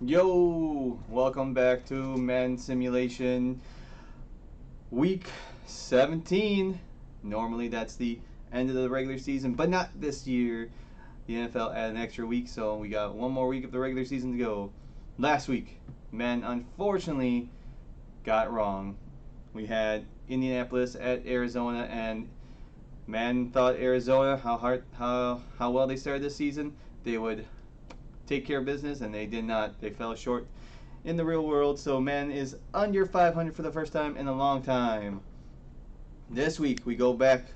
Yo, welcome back to Madden Simulation Week 17. Normally that's the end of the regular season, but not this year. The NFL added an extra week, so we got one more week of the regular season to go. Last week, Madden unfortunately got it wrong. We had Indianapolis at Arizona, and Madden thought Arizona, how well they started this season, they would take care of business, and they did not. They fell short in the real world. So man is under 500 for the first time in a long time. This week we go back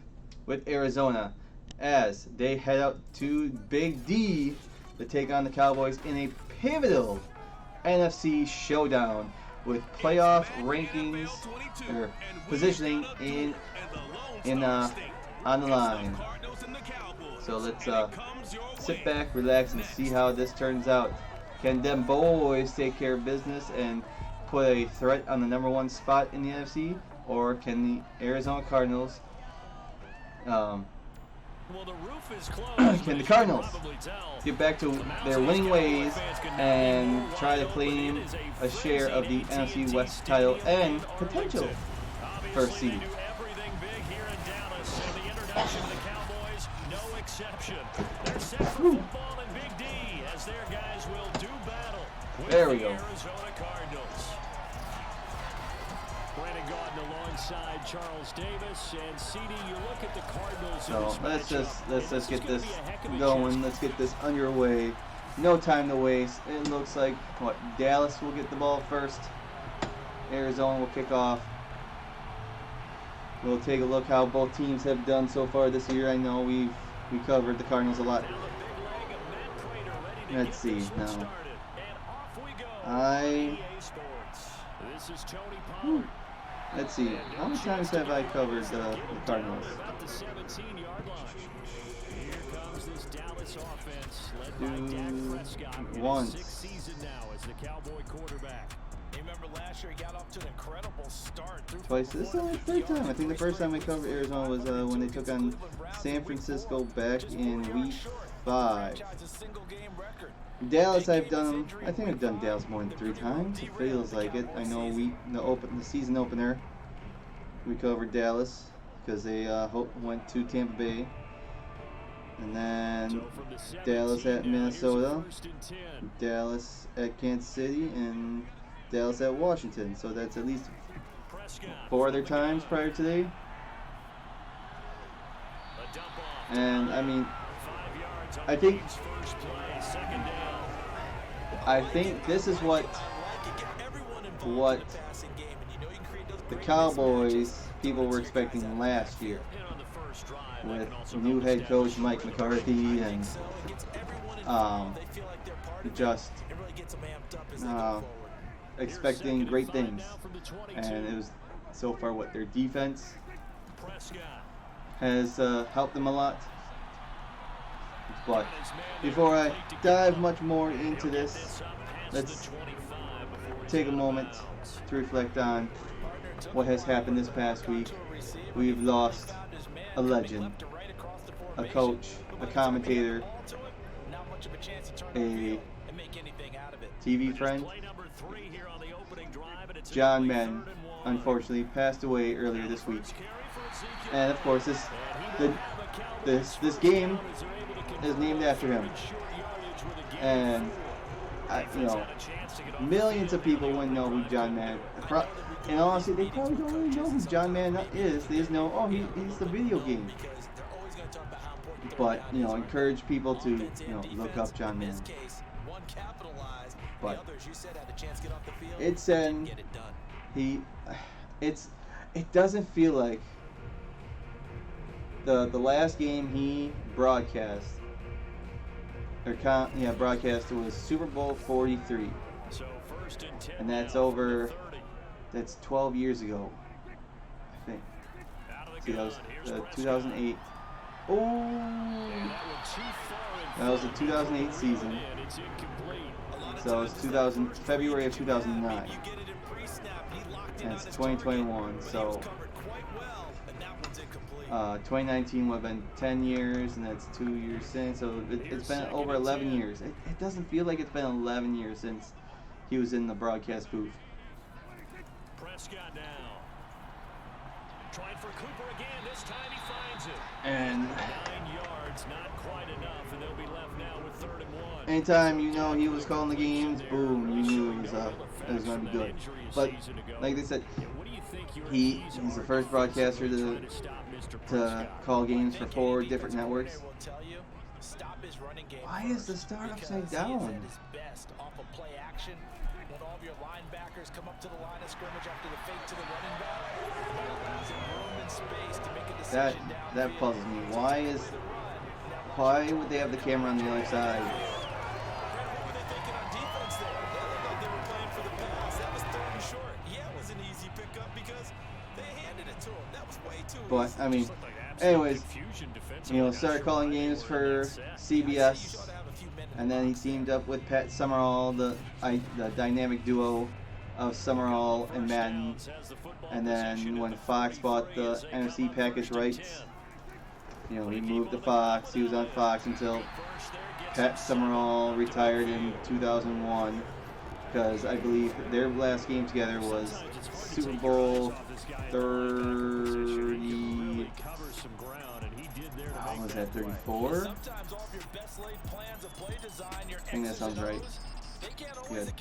with Arizona as they head out to Big D to take on the Cowboys in a pivotal NFC showdown with playoff rankings or positioning on the line. So let's sit back, relax, and see how this turns out. Can them boys take care of business and put a threat on the number one spot in the NFC, or can the Arizona Cardinals? Can the Cardinals get back to their winning ways and try to claim a share of the NFC West title and potential first seed? There we go. Alongside Charles Davis and CD, you look at the Cardinals. So let's just get this going. Let's get this underway. No time to waste. It looks like Dallas will get the ball first. Arizona will kick off. We'll take a look how both teams have done so far this year. I know we covered the Cardinals a lot. Let's see now. Let's see. How many times have I covered the Cardinals? Once. Twice. This is the only third time. I think the first time I covered Arizona was when they took on San Francisco back in Week 5. Dallas, I think I've done Dallas more than 3 times. It feels like it. I know the season opener, we covered Dallas because they went to Tampa Bay, and then Dallas at Minnesota, Dallas at Kansas City, and Dallas at Washington. So that's at least 4 other times prior to today. And I mean, I think this is what the Cowboys people were expecting last year, with new head coach Mike McCarthy and just expecting great things. And it was so far what their defense has helped them a lot. But before I dive much more into this, let's take a moment to reflect on what has happened this past week. We've lost a legend, a coach, a commentator, a TV friend. John Madden, unfortunately, passed away earlier this week. And of course, this game is named after him, and millions of people wouldn't know who John Madden. And honestly, they probably don't really know who John Madden is. They just know, he's the video game. But encourage people to look up John Madden. But it doesn't feel like the last game he broadcast. Broadcast was Super Bowl 43, and that's 12 years ago, I think. See, that was 2008. Oh, that was the 2008 season. So it was February of 2009, and it's 2021. So 2019 would have been 10 years, and that's 2 years since. So it's been over 11 years. It doesn't feel like it's been 11 years since he was in the broadcast booth. Prescott now. Trying for Cooper again. This time he finds it. And 9 yards, not quite enough, and they'll be left now with 3rd and 1. anytime you know he was calling the games, boom, you knew it was going to be good. But like they said, he's the first broadcaster to call games for 4 different networks. Why is the start upside down? Your linebackers come up to the line of scrimmage after the fake to the running back. Allows him room and space to make a decision that puzzles me. Why would they have the camera on the other side? What were they thinking on defense there? They looked like they were playing for the pass. That was 3rd and short. Yeah, it was an easy pickup because they handed it to him. That was way too But easy. I mean, anyways, started calling games for CBS. And then he teamed up with Pat Summerall, the dynamic duo of Summerall and Madden. And then when Fox bought the NFC package rights, he moved to Fox. He was on Fox until Pat Summerall retired in 2001, because I believe their last game together was Super Bowl 30. What was that, 34? I think that sounds right. Good.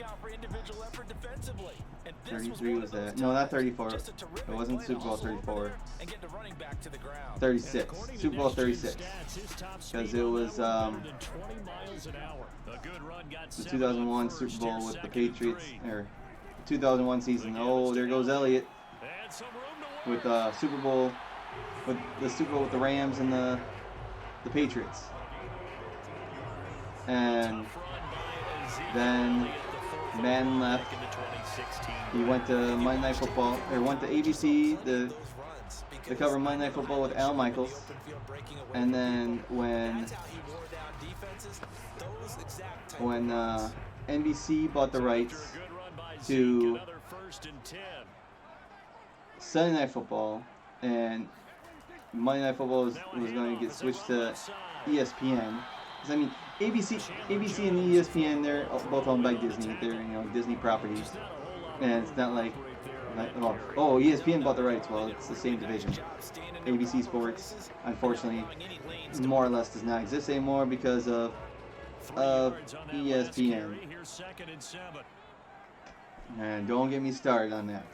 33 was that? No, not 34. It wasn't Super Bowl 34. 36. Super Bowl 36. Because it was the 2001 Super Bowl with the Patriots, or 2001 season. Oh, there goes Elliott with Super Bowl with the Rams and the Patriots. And then Madden left. He went to Monday Night Football, or went to ABC to cover Monday Night Football with Al Michaels. And then when NBC bought the rights to Sunday Night Football, and Monday Night Football was going to get switched to ESPN. I mean, ABC and ESPN, they're both owned by Disney. They're Disney properties, and it's not like ESPN bought the rights. Well, it's the same division. ABC Sports, unfortunately, more or less does not exist anymore because of ESPN. And don't get me started on that.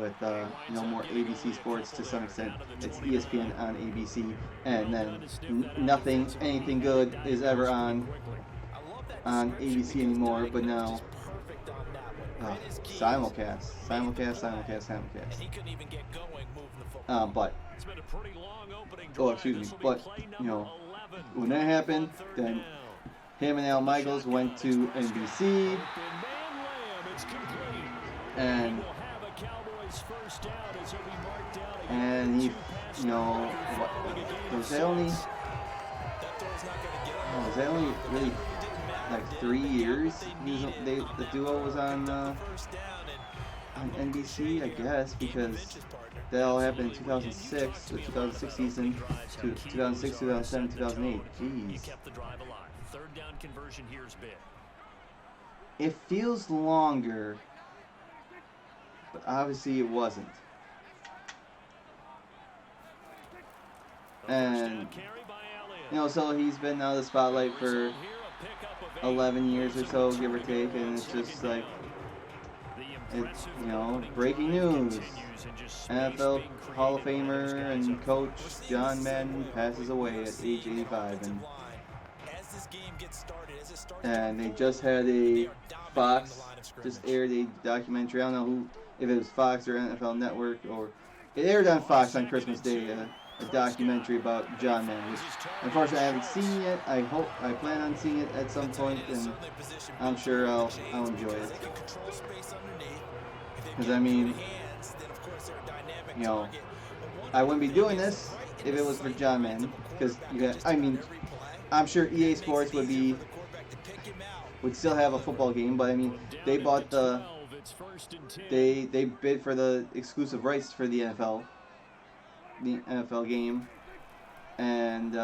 With no more ABC Sports to some extent. It's ESPN on ABC, and then anything good is ever on ABC anymore. But now, simulcast. But when that happened, then him and Al Michaels went to NBC. And he, was that only really like 3 years? The duo was on NBC, I guess, because that all happened in 2006, the 2006 season, to 2006, 2007, 2008. Jeez. It feels longer, but obviously it wasn't. And so he's been out of the spotlight for 11 years or so, give or take, and it's just like, it's breaking news. NFL Hall of Famer and coach John Madden passes away at age 85, and they just had Fox just aired a documentary. I don't know if it was Fox or NFL Network, or it aired on Fox on Christmas Day, a documentary about John Madden, which unfortunately I haven't seen yet. I plan on seeing it at some point, and I'm sure I'll enjoy it. Because I mean, I wouldn't be doing this if it was for John Madden. Because I'm sure EA Sports would still have a football game, but I mean, they bought they bid for the exclusive rights for the NFL game, and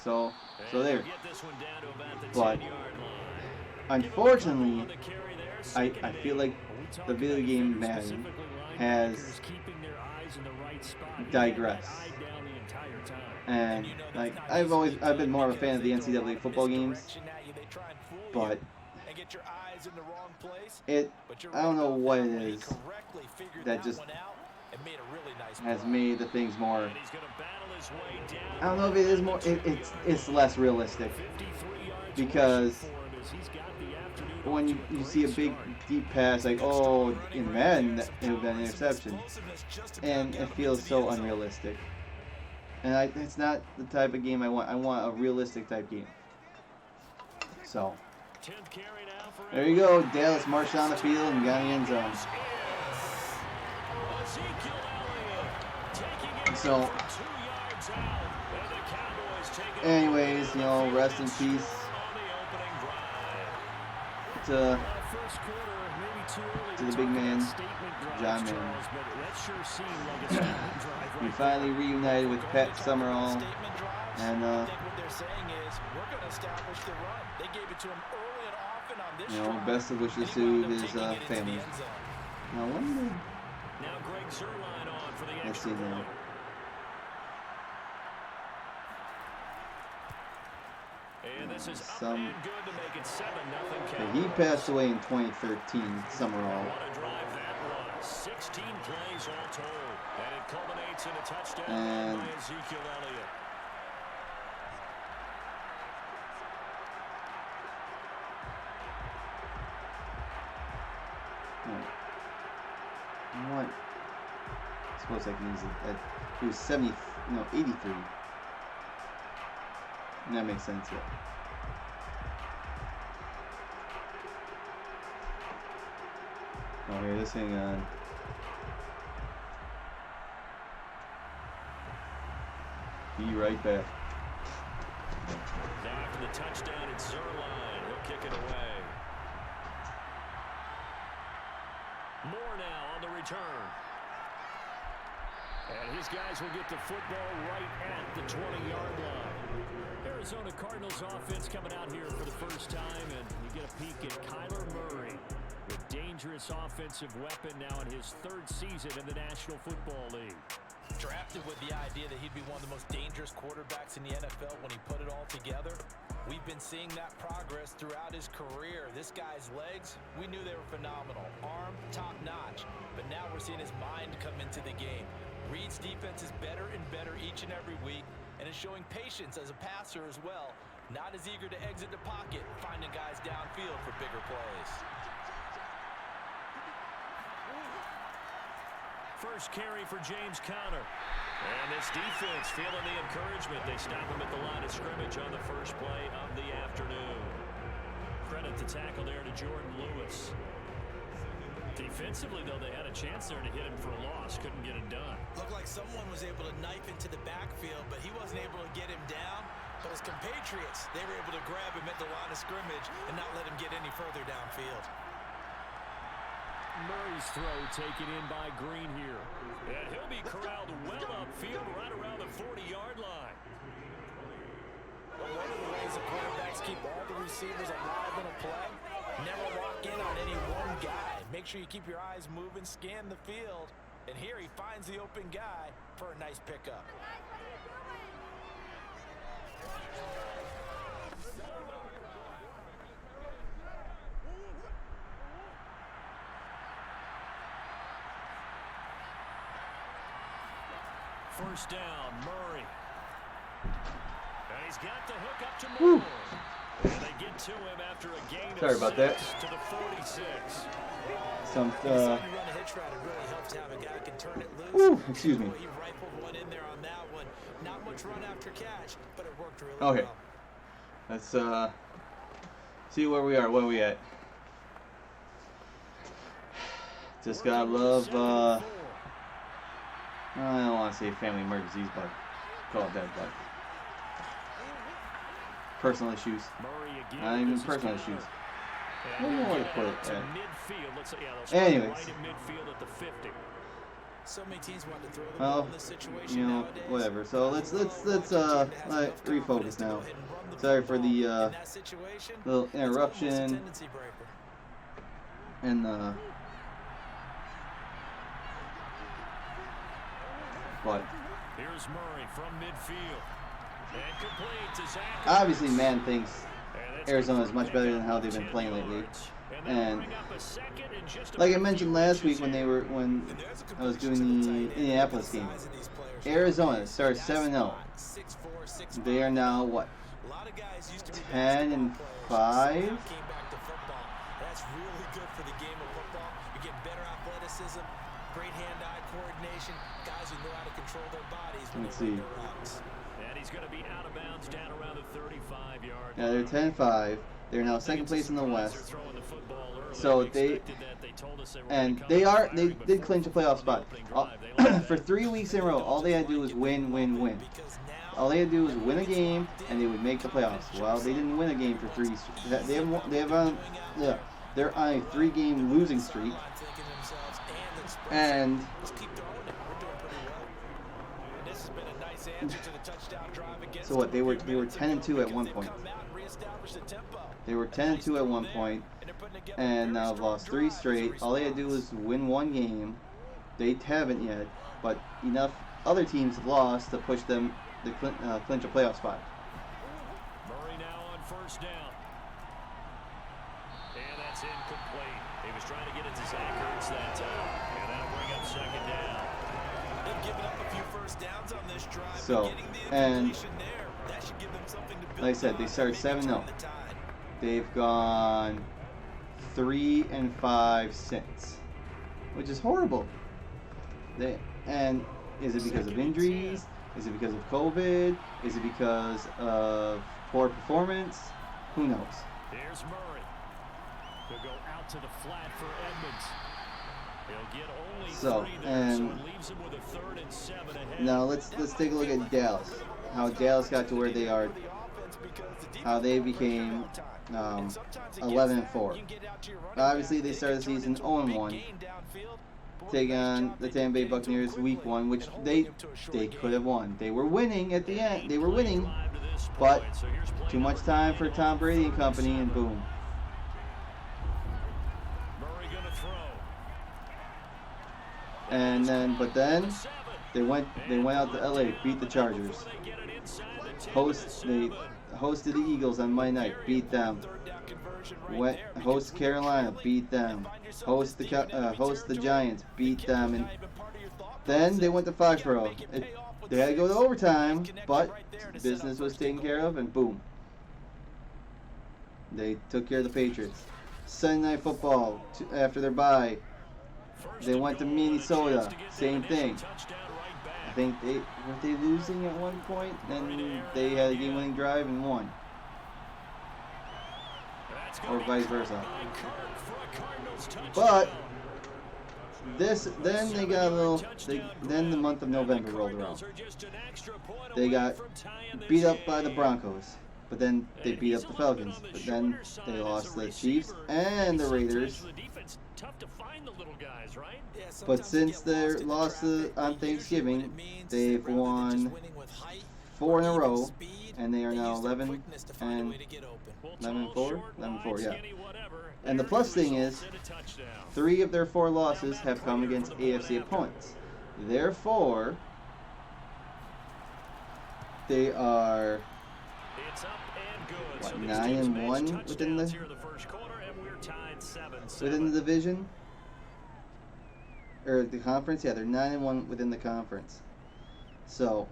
so So there. Get this one down to about the But 10-yard line. unfortunately, I feel like the video game Madden has digressed. And like I've been more of a fan of the NCAA football games, but I don't know what it is that just has made the things more. I don't know if it is more. It's less realistic because when you see a big deep pass, like in Madden it would have been an interception, and it feels so unrealistic. And it's not the type of game I want. I want a realistic type game. So there you go. Dallas marched on the field and got in the end zone. So, anyways, rest in peace to the big man, John Madden. We finally reunited with Pat Summerall, and best of wishes to his family. Let's see now. He passed away in 2013, Summerall. 16 plays all told, and it culminates in a touchdown and by Ezekiel Elliott. What? I suppose I can use it. He was 83. That makes sense, yeah. Oh, here, this thing on. Be right back. Now after the touchdown, it's Zerline. He'll kick it away. Moore now on the return. And his guys will get the football right at the 20-yard line. Arizona Cardinals offense coming out here for the first time, and you get a peek at Kyler Murray, a dangerous offensive weapon now in his third season in the National Football League. Drafted with the idea that he'd be one of the most dangerous quarterbacks in the NFL when he put it all together. We've been seeing that progress throughout his career. This guy's legs, we knew they were phenomenal. Arm, top-notch. But now we're seeing his mind come into the game. Reed's defense is better and better each and every week, and is showing patience as a passer as well. Not as eager to exit the pocket, finding guys downfield for bigger plays. First carry for James Conner. And this defense feeling the encouragement. They stop him at the line of scrimmage on the first play of the afternoon. Credit the tackle there to Jordan Lewis. Defensively, though, they had a chance there to hit him for a loss. Couldn't get it done. Looked like someone was able to knife into the backfield, but he wasn't able to get him down. But his compatriots, they were able to grab him at the line of scrimmage and not let him get any further downfield. Murray's throw taken in by Green here. And he'll be corralled well upfield right around the 40-yard line. Well, one of the ways the quarterbacks keep all the receivers alive in a play, never lock in on any one guy. Make sure you keep your eyes moving, scan the field. And here he finds the open guy for a nice pickup. First down, Murray. And he's got the hook up to Moore. And they get to him after a gain Sorry of about 6 that. to the 46. You run a hitch route, it really helps to have a guy who can turn it loose. Excuse me. He rifled one in there on that one. Not much run after catch, but it worked really Okay. well. Let's see where we are. Where are we at? Just gotta love. I don't want to say family emergencies, but call it that. But personal issues. Not even personal issues. I don't know where to put it at. Anyways. So many teams want to throw the Well, ball in this situation you know, nowadays. whatever. So let's refocus now. Sorry for the little interruption and but Here's Murray from midfield. And complete to Zach. obviously, man thinks Arizona is much better than how they've been playing lately. And like I mentioned last week when I was doing the Indianapolis game, Arizona started 7-0. They are now what? 10-5. That's really good for the game of football. You get better athleticism, great hand-eye coordination, guys who know how to control their bodies when Let's they run see. their routes. And he's going to be out of bounds down around the 35-yard Yeah, they're 10-5. They're now second place in the West. So they did clinch a playoff spot. For 3 weeks in a row, all they had to do was win. All they had to do was win a game, and they would make the playoffs. Well, they didn't win a game for three. They're on a 3-game losing streak, and so what? They were 10-2 at one point. They were 10-2 at one point, and now have lost 3 straight. All they had to do was win 1 game. They haven't yet, but enough other teams have lost to push them to clinch a playoff spot. Murray now on first down. And that's incomplete. He was trying to get it to Zach Ertz that time. And that'll bring up second down. They've given up a few first downs on this drive. So, and like I said, they started 7-0. They've gone 3-5 since, which is horrible. And is it because of injuries? Is it because of COVID? Is it because of poor performance? Who knows? There's Murray. He'll go out to the flat for Edmonds. He'll get only 3 there, so it leaves him with a 3rd and 7 ahead. Now let's take a look at Dallas. How Dallas got to where they are. How they became 11-4. Obviously, they started the season 0-1, taking on the Tampa Bay Buccaneers week 1, which they could have won. They were winning at the end. They were winning, but too much time for Tom Brady and company, and boom. Murray gonna throw. And then they went out to LA, beat the Chargers. They hosted the Eagles on Monday night, beat them. Host Carolina, beat them. Host the Giants, beat them. And then they went to Foxborough. They had to go to overtime, but business was taken care of, and boom. They took care of the Patriots. Sunday Night Football, after their bye, they went to Minnesota, same thing. I think were they losing at one point, then they had a game-winning drive and won, or vice versa. But then they got a little. Then the month of November rolled around. They got beat up by the Broncos, but then they beat up the Falcons. But then they lost the Chiefs and the Raiders. But since their loss on Thanksgiving, they've won 4 in a row, and they are now 11-4, yeah. And the plus thing is, 3 of their 4 losses have come against AFC opponents. Therefore, they are 9-1 within the division. Or the conference, yeah, they're 9-1 within the conference. So,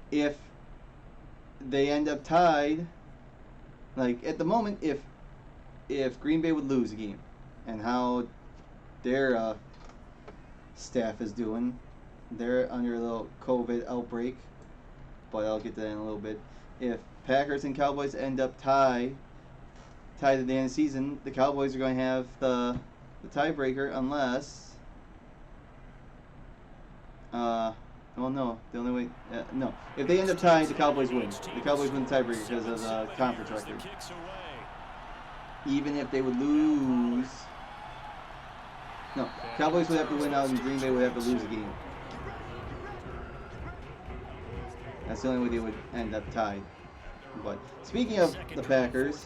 if they end up tied, like at the moment, if Green Bay would lose a game, and how their staff is doing, they're under a little COVID outbreak, but I'll get to that in a little bit. If Packers and Cowboys end up tied at the end of the season, the Cowboys are going to have the tiebreaker unless well, no, the only way no, if they end up tying, the Cowboys win. The Cowboys win the tiebreaker because of the conference record. Even if they would lose No, Cowboys would have to win out, and Green Bay would have to lose a game. That's the only way they would end up tied. But speaking of the Packers,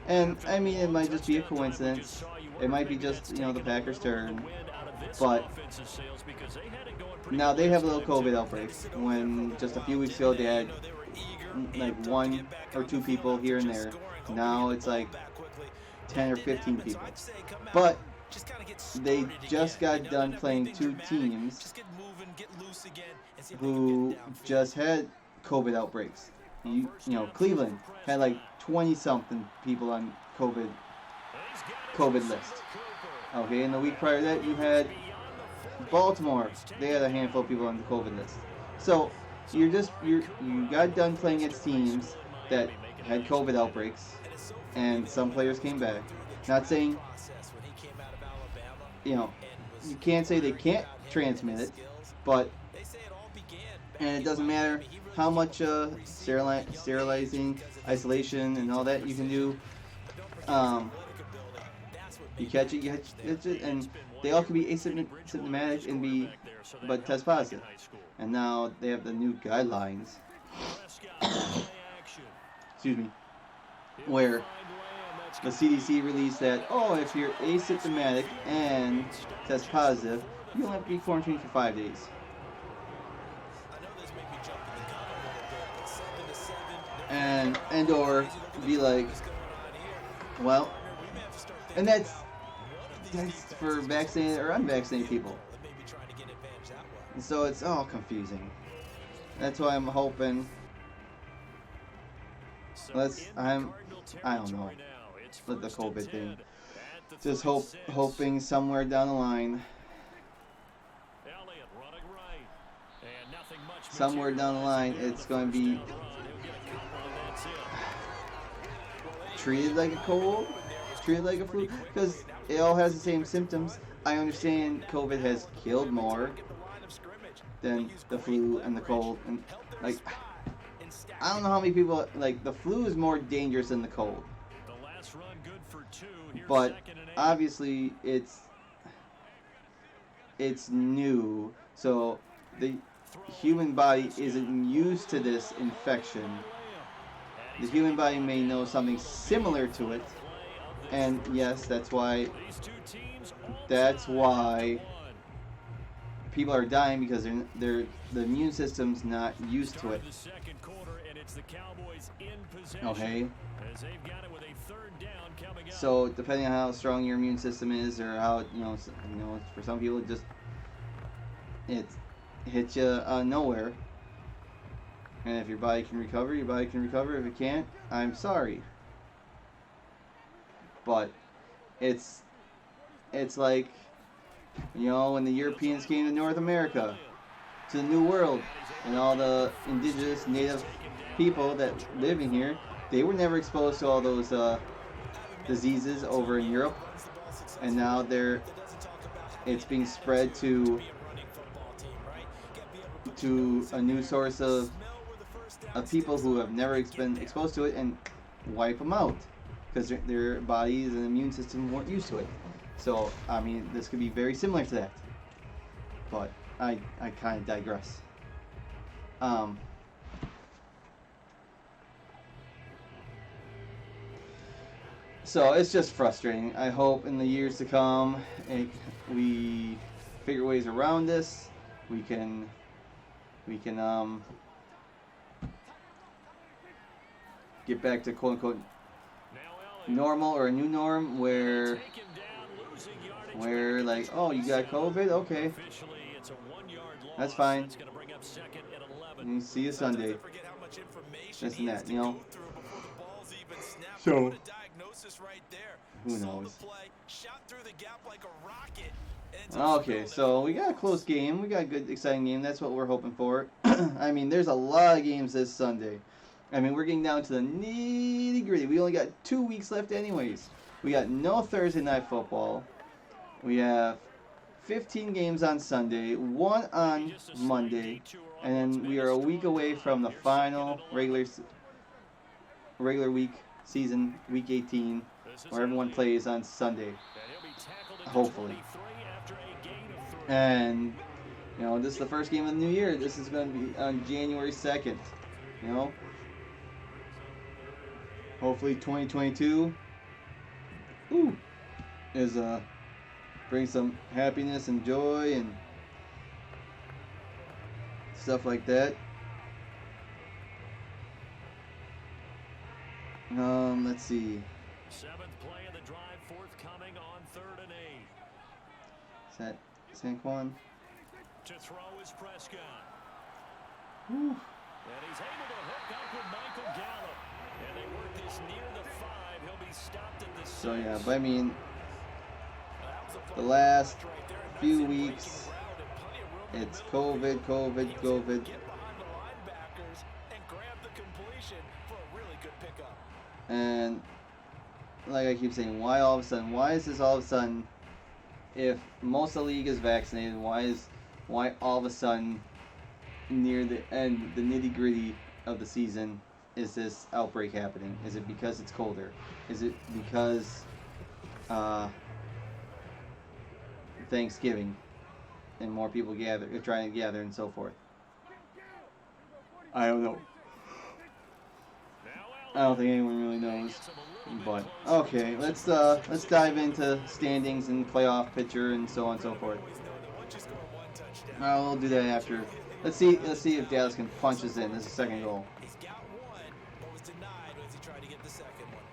and I mean it might just be a coincidence. It might be just the Packers' turn, but now they have a little COVID outbreak. When just a few weeks ago they had like 1 or 2 people here and there. Now it's like 10 or 15 people. But they just got done playing 2 teams who just had COVID outbreaks. Cleveland had like 20-something people on COVID list. Okay, and the week prior to that, you had Baltimore. They had a handful of people on the COVID list. So you got done playing against teams that had COVID outbreaks, and some players came back. Not saying you can't say they can't transmit it, but and it doesn't matter how much sterilizing, isolation, and all that you can do. You catch it, and they all can be asymptomatic and but test positive. And now they have the new guidelines. Excuse me, where the CDC released that if you're asymptomatic and test positive, you don't have to be quarantined for 5 days. And or be like, well, and that's for vaccinated or unvaccinated people. And so it's all confusing. That's why I'm hoping. I don't know. With the COVID thing, just hoping somewhere down the line. Somewhere down the line, it's going to be treated like a cold, treated like a flu, because it all has the same symptoms. I understand COVID has killed more than the flu and the cold, and like I don't know how many people the flu is more dangerous than the cold. But obviously it's new, so the human body isn't used to this infection. The human body may know something similar to it, and yes, that's why people are dying, because the immune system's not used to it. Okay. So depending on how strong your immune system is, or how for some people it hits you out of nowhere. And if your body can recover, your body can recover. If it can't, I'm sorry. But it's like when the Europeans came to North America, to the New World, and all the indigenous native people that live in here, they were never exposed to all those diseases over in Europe, and now it's being spread to a new source of people who have never been exposed to it, and wipe them out because their bodies and immune system weren't used to it. So I mean, this could be very similar to that, but I kind of digress. So it's just frustrating. I hope in the years to come we figure ways around this. We can get back to quote unquote normal, or a new norm where like, oh, you got COVID? Okay. That's fine. And see you Sunday. This and that, So who knows? Okay, so we got a close game. We got a good, exciting game. That's what we're hoping for. I mean, there's a lot of games this Sunday. I mean, we're getting down to the nitty-gritty. We only got 2 weeks left anyways. We got no Thursday night football. We have 15 games on Sunday, 1 on Monday, and then we are a week away from the final regular week season, week 18, where everyone plays on Sunday. hopefully. And you know, this is the first game of the new year. This is going to be on January 2nd. You know, hopefully 2022 is bring some happiness and joy and stuff like that. Let's see. Seventh play of the drive forthcoming on 3rd and 8. Is that Saquon? To throw is Prescott. Whew. And he's able to hook up with Michael Gallup. And they work this near the 5. He'll be stopped at the 6. So yeah, but I mean, the last few weeks, it's COVID. And like I keep saying, why all of a sudden? Why is this all of a sudden? If most of the league is vaccinated, why all of a sudden near the end, the nitty gritty of the season, is this outbreak happening? Is it because it's colder? Is it because Thanksgiving and more people trying to gather and so forth? I don't know. I don't think anyone really knows. But okay, let's dive into standings and playoff picture and so on and so forth. We'll do that after. Let's see if Dallas can punch us in. This is the second goal. He's got one, but was denied as he tried to get the second one.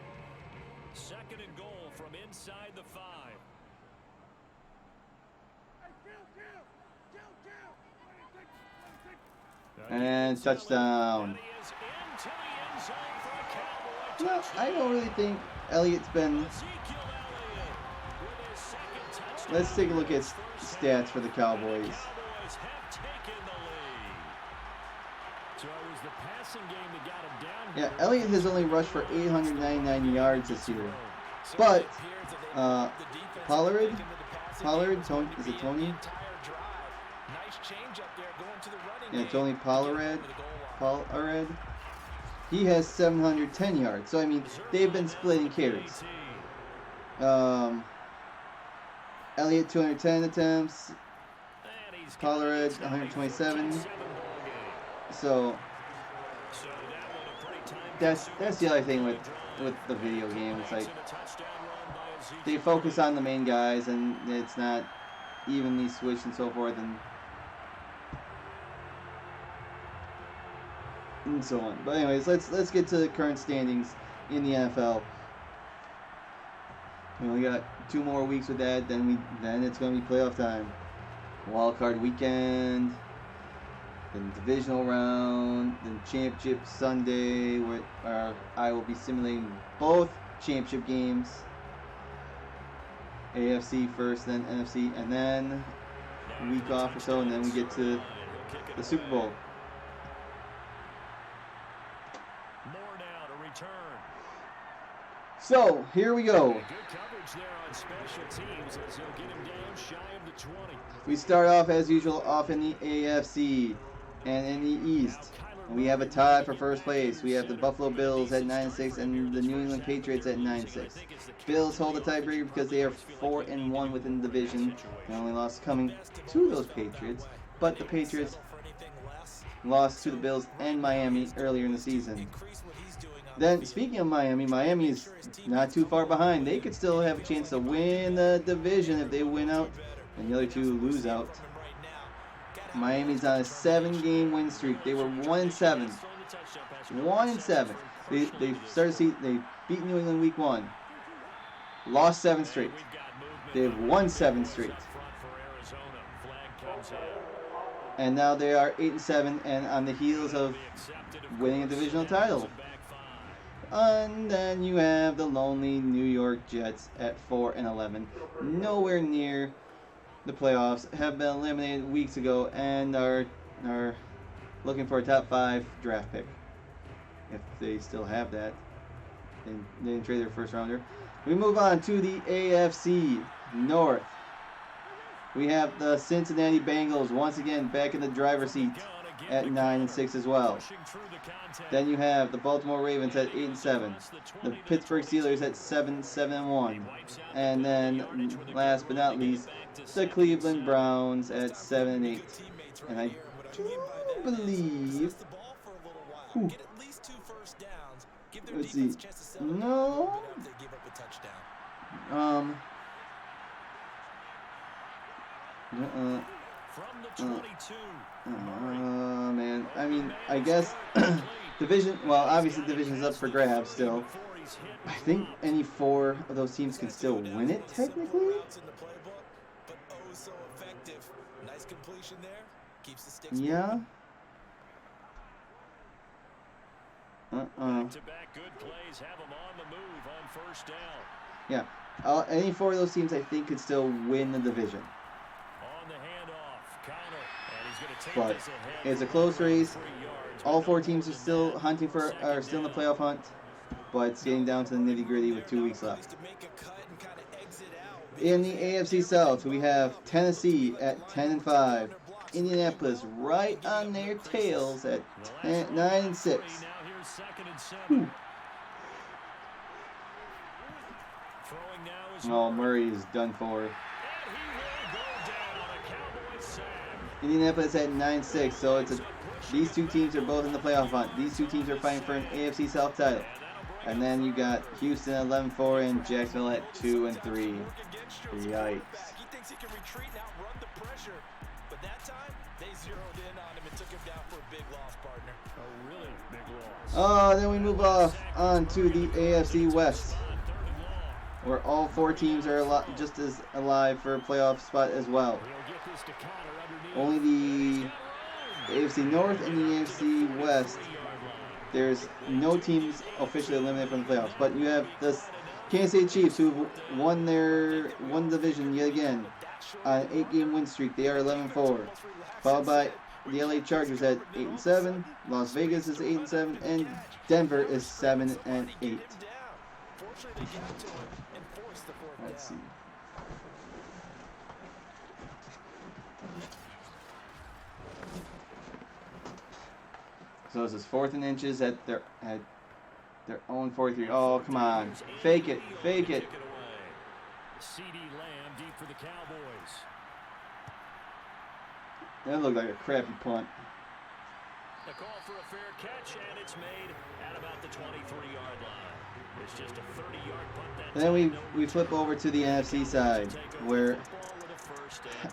Second and goal from inside the 5. And touchdown. Well, I don't really think Elliott's been. Let's take a look at stats for the Cowboys. Yeah, Elliott has only rushed for 899 yards this year. But Pollard, is it Tony? Yeah, Tony Pollard. He has 710 yards. So I mean, they've been splitting carries. Elliott 210 attempts. Pollard 127. So that's the other thing with the video game. It's like they focus on the main guys and it's not evenly switched and so forth and so on. But anyways, let's get to the current standings in the NFL. We only got 2 more weeks with that, then it's going to be playoff time. Wild card weekend, then divisional round, then championship Sunday, where I will be simulating both championship games. AFC first, then NFC, and then a week off or so, and then we get to the Super Bowl. So, here we go. We start off as usual off in the AFC and in the East. And we have a tie for first place. We have the Buffalo Bills at 9-6 and the New England Patriots at 9-6. Bills hold the tiebreaker because they are 4-1 within the division. The only loss coming to those Patriots, but the Patriots lost to the Bills and Miami earlier in the season. Then, speaking of Miami is not too far behind. They could still have a chance to win the division if they win out and the other two lose out. Miami's on a 7-game win streak. They were 1-7. 1-7. They beat New England week 1. Lost 7 straight. They've won 7 straight. And now they are 8-7 and on the heels of winning a divisional title. And then you have the lonely New York Jets at 4-11, nowhere near the playoffs, have been eliminated weeks ago, and are looking for a top 5 draft pick, if they still have that. They didn't trade their first rounder. We move on to the AFC North. We have the Cincinnati Bengals once again back in the driver's seat. at 9-6 as well. Then you have the Baltimore Ravens at 8-7, the Pittsburgh Steelers at 7-1, and then last but not least, the Cleveland Browns at 7-8. And I do believe, let's see, no, man, I mean, I guess division, well, obviously division's up for grabs still. I think any 4 of those teams can still win it, technically. Yeah. Yeah. Any 4 of those teams, I think, could still win the division. But it's a close race. All 4 teams are still hunting for, are still in the playoff hunt. But it's getting down to the nitty-gritty with 2 weeks left. In the AFC South, we have Tennessee at 10-5. Indianapolis right on their tails at 9-6. Oh, Murray is done for. Indianapolis at 9-6, so it's these 2 teams are both in the playoff hunt. These 2 teams are fighting for an AFC South title. And then you got Houston at 11-4 and Jacksonville at 2-3. Yikes. Then we move on to the AFC West, where all 4 teams are just as alive for a playoff spot as well. Only the AFC North and the AFC West, there's no teams officially eliminated from the playoffs. But you have the Kansas City Chiefs, who won division yet again on an 8-game win streak. They are 11-4, followed by the LA Chargers at 8-7, Las Vegas is 8-7, and Denver is 7-8. Let's see. So this is 4th and inches at their own 43. Oh, come on. Fake it. Fake it. CD Lamb deep for the Cowboys. That looked like a crappy punt. The call for a fair catch, and it's made at about the 23-yard line. It's just a 30-yard punt. And then we flip over to the NFC side, where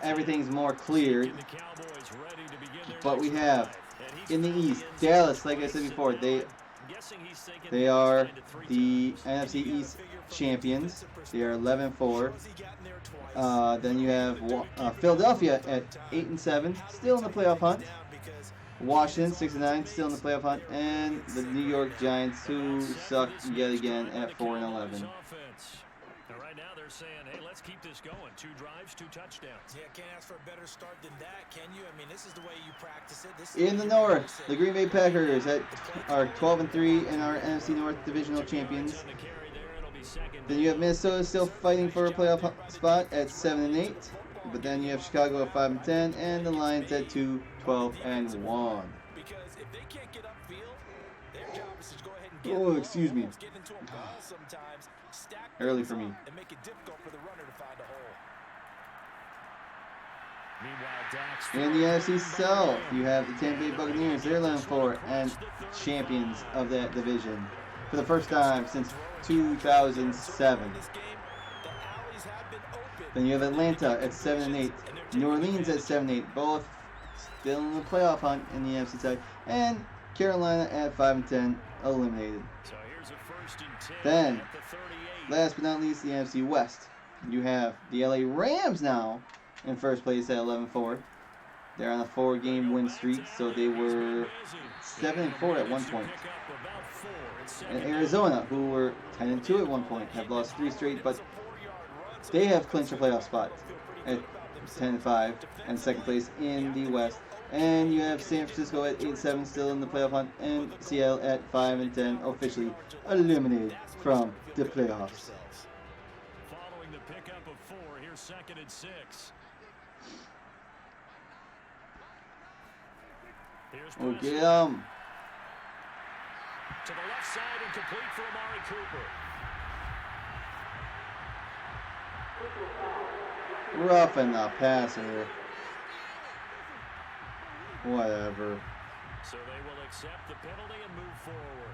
everything's more cleared. But we have in the East, Dallas, like I said before, they are the NFC East champions. They are 11-4. Then you have Philadelphia at 8-7, still in the playoff hunt. Washington 6-9, still in the playoff hunt, and the New York Giants, who suck yet again at 4-11. Right now they're saying, hey, let's keep this going. 2 drives, 2 touchdowns. Yeah, can't ask for a better start than that, can you? I mean, this is the way you practice it. In the North, the Green Bay Packers are 12-3 and are NFC North divisional champions. Then you have Minnesota still fighting for a playoff spot at 7-8. But then you have Chicago at 5-10 and the Lions at 2-12-1. Oh, excuse me. Early for me. In the NFC South, you have the Tampa Bay Buccaneers. They're 11-4 and champions of that division for the first time since 2007. Then you have Atlanta at 7-8, New Orleans at 7-8, both still in the playoff hunt in the NFC side, and Carolina at 5-10, eliminated. Then, last but not least, the NFC West. You have the LA Rams now in first place at 11-4. They're on a 4-game win streak, so they were 7-4 at one point. And Arizona, who were 10-2 at one point, have lost 3 straight, but they have clinched a playoff spot at 10-5 and second place in the West. And you have San Francisco at 8-7, still in the playoff hunt, and Seattle at 5-10, officially eliminated from the playoffs. Following the pickup of 4, here's 2nd and 6. Oh, get him. To the left side and complete for Amari Cooper. Roughing the passer. Whatever. So they will accept the penalty and move forward.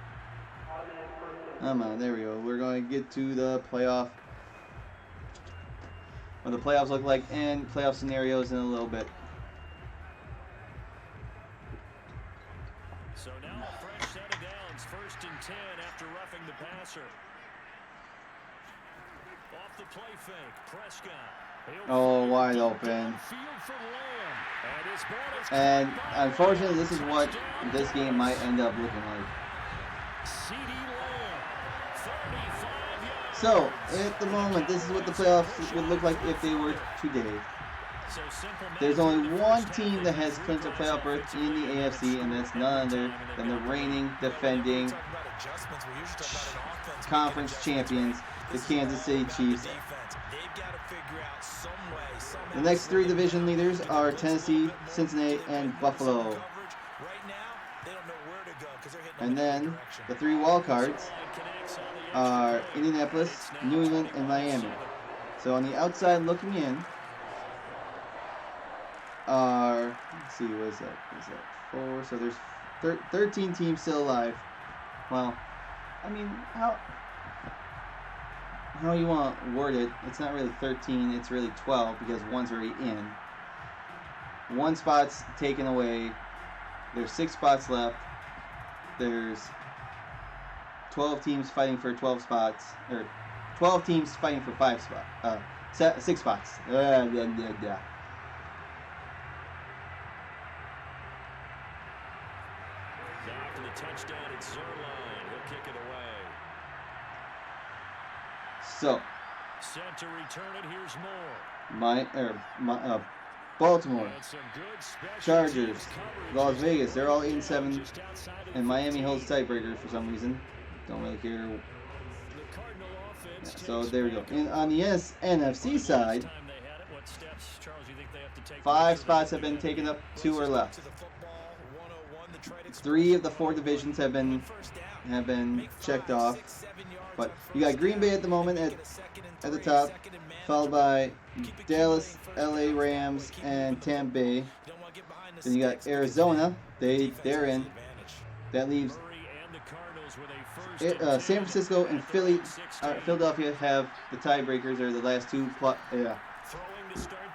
Come on, there we go. We're going to get to the playoff. What the playoffs look like and playoff scenarios in a little bit. So now a fresh set of downs. 1st and 10 after roughing the passer. Off the play fake. Prescott. Oh, wide open. And unfortunately, this is what this game might end up looking like. So, at the moment, this is what the playoffs would look like if they were today. There's only one team that has clinched a playoff berth in the AFC, and that's none other than the reigning, defending conference champions, the Kansas City Chiefs. The next 3 division leaders are Tennessee, Cincinnati, and Buffalo. And then the 3 wild cards are Indianapolis, New England, and Miami. So on the outside looking in are, let's see, what is that? Is that 4? So there's 13 teams still alive. Well, I mean, how you want to word it, it's not really 13, it's really 12 because one's already in. 1 spot's taken away. There's 6 spots left. There's 12 teams fighting for 12 spots, or 12 teams fighting for 6 spots. After the touchdown, it's Zerline. He'll kick it away. So, set to return it. Here's Baltimore, Chargers, Las Vegas, they're all 8-7, and Miami holds tiebreaker for some reason. Don't really care. Yeah, so there we go. And on the NFC side, 5 spots have been taken up, 2 are left. 3 of the 4 divisions have been checked off. But you got Green Bay at the moment at the top, followed by Dallas, LA Rams, and Tampa Bay. Then you got Arizona. They're in. That leaves San Francisco and Philadelphia have the tiebreakers, or the last 2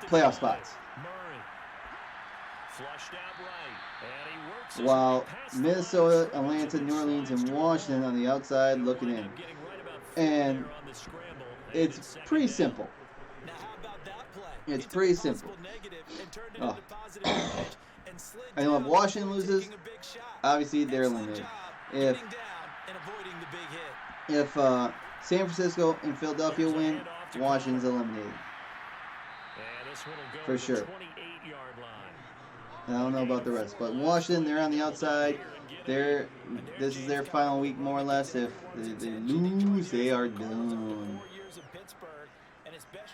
playoff spots. While Minnesota, Atlanta, New Orleans, and Washington on the outside looking in. And it's pretty simple. It's pretty simple. Oh. I know if Washington loses, obviously they're eliminated. If San Francisco and Philadelphia win, Washington's eliminated. For sure. I don't know about the rest, but Washington, they're on the outside. This is their final week, more or less. If they lose, they are done.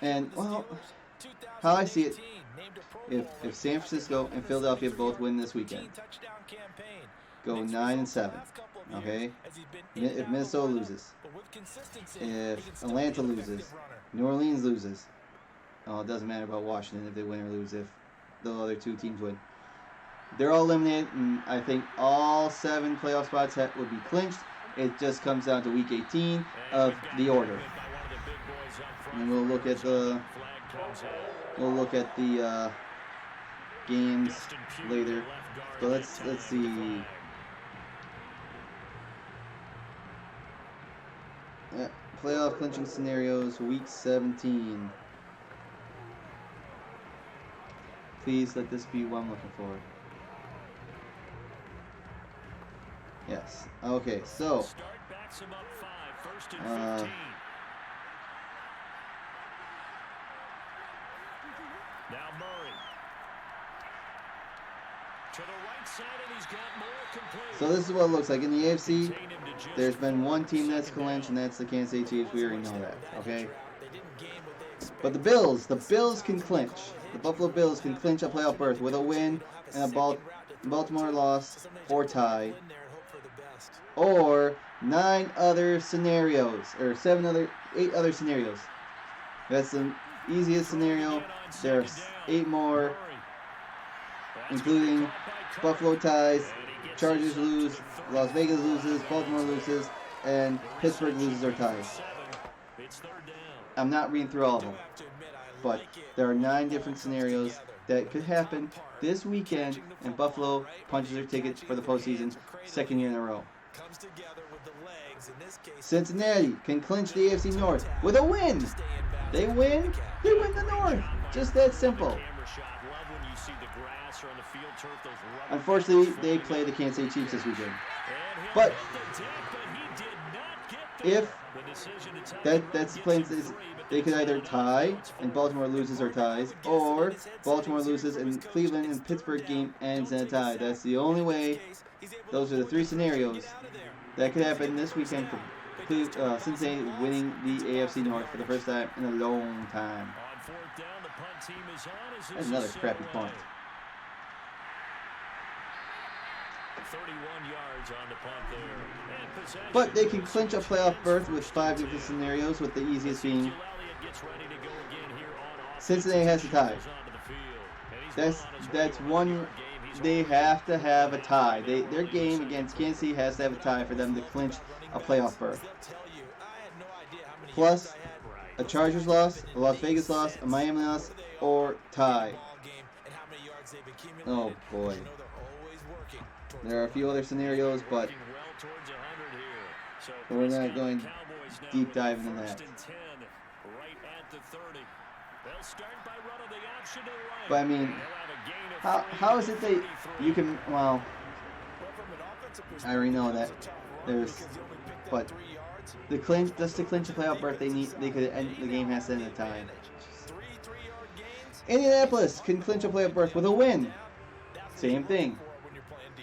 And, well, how I see it, if San Francisco and Philadelphia both win this weekend, go 9-7, okay? If Minnesota loses, if Atlanta loses, New Orleans loses, it doesn't matter about Washington if they win or lose, if the other 2 teams win. They're all eliminated, and I think all 7 playoff spots would be clinched. It just comes down to week 18 of the order. And we'll look at the games later. But let's see. Playoff clinching scenarios, week 17. Please let this be what I'm looking for. Yes. Okay, so now Murray to the right side, and he's got more complete. So this is what it looks like in the AFC. There's been one team that's clinched, and that's the Kansas City Chiefs. We already know that. Okay. But the Bills can clinch. The Buffalo Bills can clinch a playoff berth with a win and Baltimore loss, or tie. Or 8 other scenarios. That's the easiest scenario. There's 8 more, including Buffalo ties, Chargers lose, Las Vegas loses, Baltimore loses, and Pittsburgh loses or ties. I'm not reading through all of them, but there are 9 different scenarios that could happen this weekend, and Buffalo punches their ticket for the postseason, 2nd year in a row. Cincinnati can clinch the AFC North with a win. They win the North. Just that simple. Unfortunately, they play the Kansas City Chiefs this weekend. But if that's the plan, they could either tie and Baltimore loses or ties, or Baltimore loses and Cleveland and Pittsburgh game ends in a tie. That's the only way. Those are the 3 scenarios that could happen this weekend for Cincinnati winning the AFC North for the first time in a long time. That's another crappy punt. 31 yards on the punt there. But they can clinch a playoff berth with 5 different scenarios, with the easiest being Cincinnati has to tie. That's one. They have to have a tie. Their game against Kansas City has to have a tie for them to clinch a playoff berth. Plus, a Chargers loss, a Las Vegas loss, a Miami loss, or tie. Oh boy. There are a few other scenarios, but we're not going deep dive into that. But I mean, how is it that you can, well, I already know that there's, but just to clinch a playoff berth, they could end, the game has to end a tie. Indianapolis can clinch a playoff berth with a win. Same thing.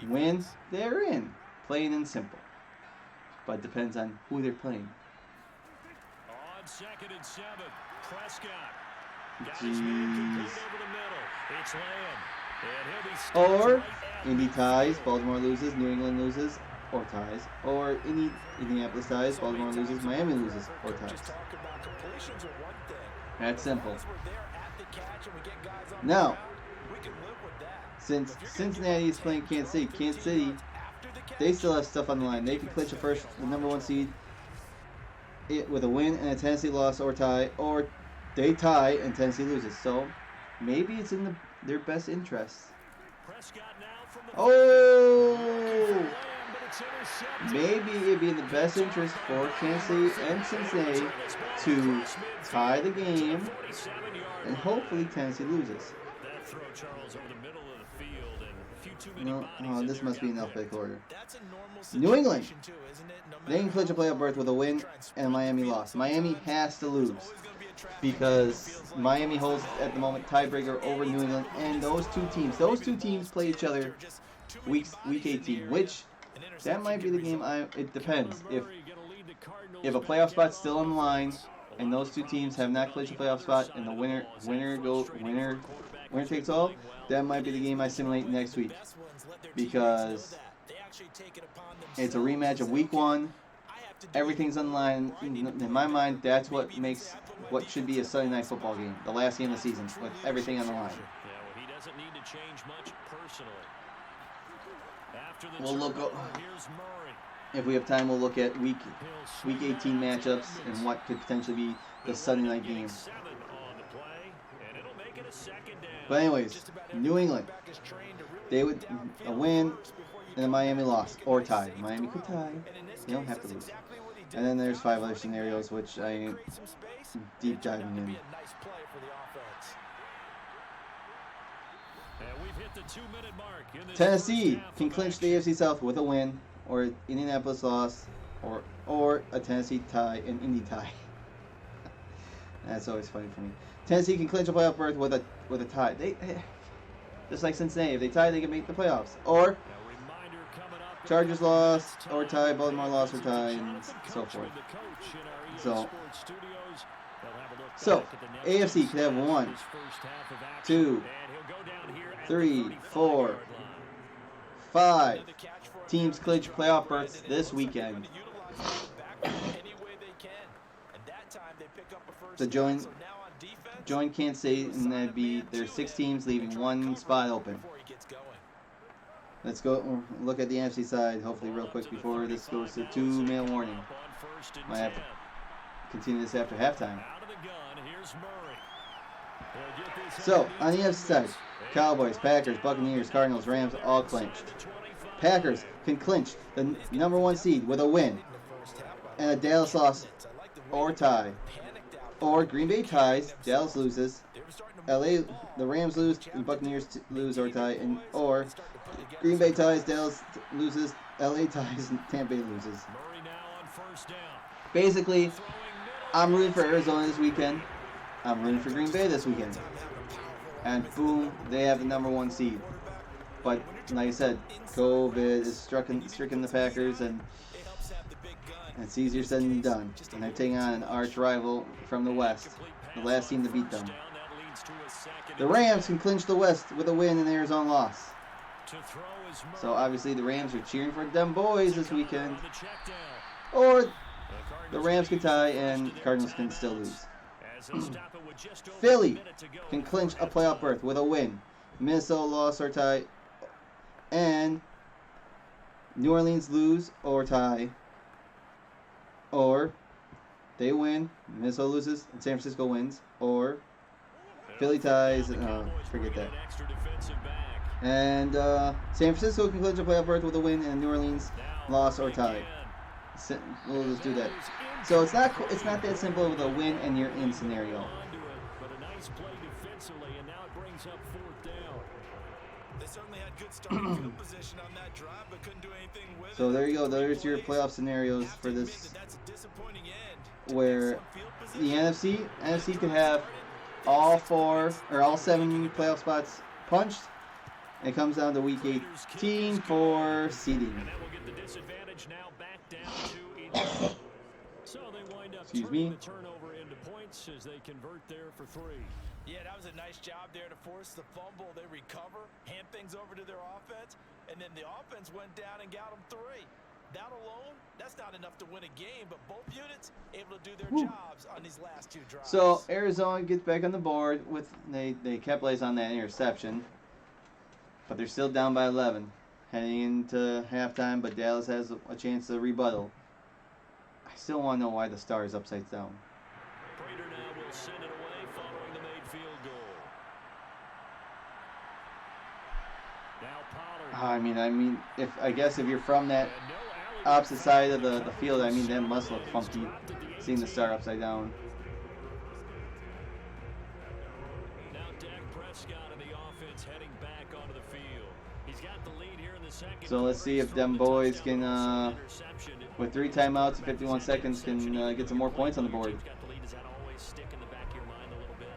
Win, they're in. Plain and simple. But it depends on who they're playing. On 2nd and 7, Prescott. Jeez. It's Lamb. Or Indy ties, Baltimore loses, New England loses, or ties. Or Indianapolis ties, Baltimore loses, Miami loses, or ties. That's simple. Now, since Cincinnati is playing Kansas City, they still have stuff on the line. They can clinch the number 1 seed with a win and a Tennessee loss or tie, or they tie and Tennessee loses. So maybe it's in their best interest. Oh! Maybe it'd be in the best interest for Kansas City and Cincinnati to tie the game, and hopefully Tennessee loses. No, this must be in alphabetical order. New England. They can clinch a playoff berth with a win and a Miami loss. Miami has to lose because Miami holds at the moment tiebreaker over New England, and those two teams play each other week 18, which that might be the game. It depends if a playoff spot's still on the line and those two teams have not clinched a playoff spot and the winner takes all. That might be the game I simulate next week, because it's a rematch of week 1. Everything's on the line. In my mind, that's what makes what should be a Sunday night football game, the last game of the season, with everything on the line. He doesn't need to change much personally. We'll look. If we have time, we'll look at week 18 matchups and what could potentially be the Sunday night game. But anyways, New England, they would a win and a Miami loss or tie. Miami could tie. They don't have to lose. And then there's 5 other scenarios which I ain't deep diving in. Tennessee can clinch the AFC South with a win or Indianapolis loss or a Tennessee tie, an Indy tie. That's always funny for me. Tennessee can clinch a playoff berth with a tie. They just like Cincinnati, if they tie, they can make the playoffs. Or Chargers loss or tie, Baltimore loss or tie, and so forth. So AFC could have 1, 2, 3, 4, 5 teams clinch playoff berths this weekend. The joint can't say, and that'd be there's 6 teams leaving 1 spot open. Let's go look at the NFC side, hopefully real quick before this goes to 2-minute warning. Might have to continue this after halftime. So, on the NFC side, Cowboys, Packers, Buccaneers, Cardinals, Rams, all clinched. Packers can clinch the #1 seed with a win and a Dallas loss or tie. Or Green Bay ties, Dallas loses, the Rams lose, and Buccaneers lose or tie, or Green Bay ties, Dallas loses, LA ties, and Tampa Bay loses. Basically, I'm rooting for Arizona this weekend. I'm rooting for Green Bay this weekend. And boom, they have the #1 seed. But like I said, COVID is stricken the Packers, and it's easier said than done. And they're taking on an arch rival from the West, the last team to beat them. The Rams can clinch the West with a win and Arizona loss. So obviously the Rams are cheering for them boys this weekend. Or the Rams can tie and Cardinals can still lose. Philly can clinch a playoff berth with a win, Minnesota loss or tie, and New Orleans lose or tie, or they win, Minnesota loses, and San Francisco wins, or Philly ties, forget that. And San Francisco can clinch a playoff berth with a win and New Orleans loss or tie. We'll just do that. So it's not that simple with a win and you're in scenario. But a nice play defensively, and now it brings up 4th down. They certainly had good starting field position on that drive, but couldn't do anything with it. So there you go. There's your playoff scenarios for this. Where the NFC could have all 4 or all 7 playoff spots punched. It comes down to week 18 for seeding. And that will get the disadvantage now back down to each. So they wind up turning the turnover into points as they convert there for 3. Yeah, that was a nice job there to force the fumble. They recover, hand things over to their offense, and then the offense went down and got them 3. That alone, that's not enough to win a game, but both units able to do their jobs on these last 2 drives. So Arizona gets back on the board with they capitalize on that interception, but they're still down by 11 heading into halftime. But Dallas has a chance to rebuttal. I still want to know why the star is upside down. Prater now will send it away following the made field goal. Now Pollard. I mean, if you're from that opposite side of the field, I mean, that must look funky, seeing the star upside down. Now Dak Prescott and the offense heading back onto the field. He's got the lead here in the second. So let's see if them boys can, with 3 timeouts and 51 seconds, can get some more points on the board. Does that always stick in the back of your mind a little bit?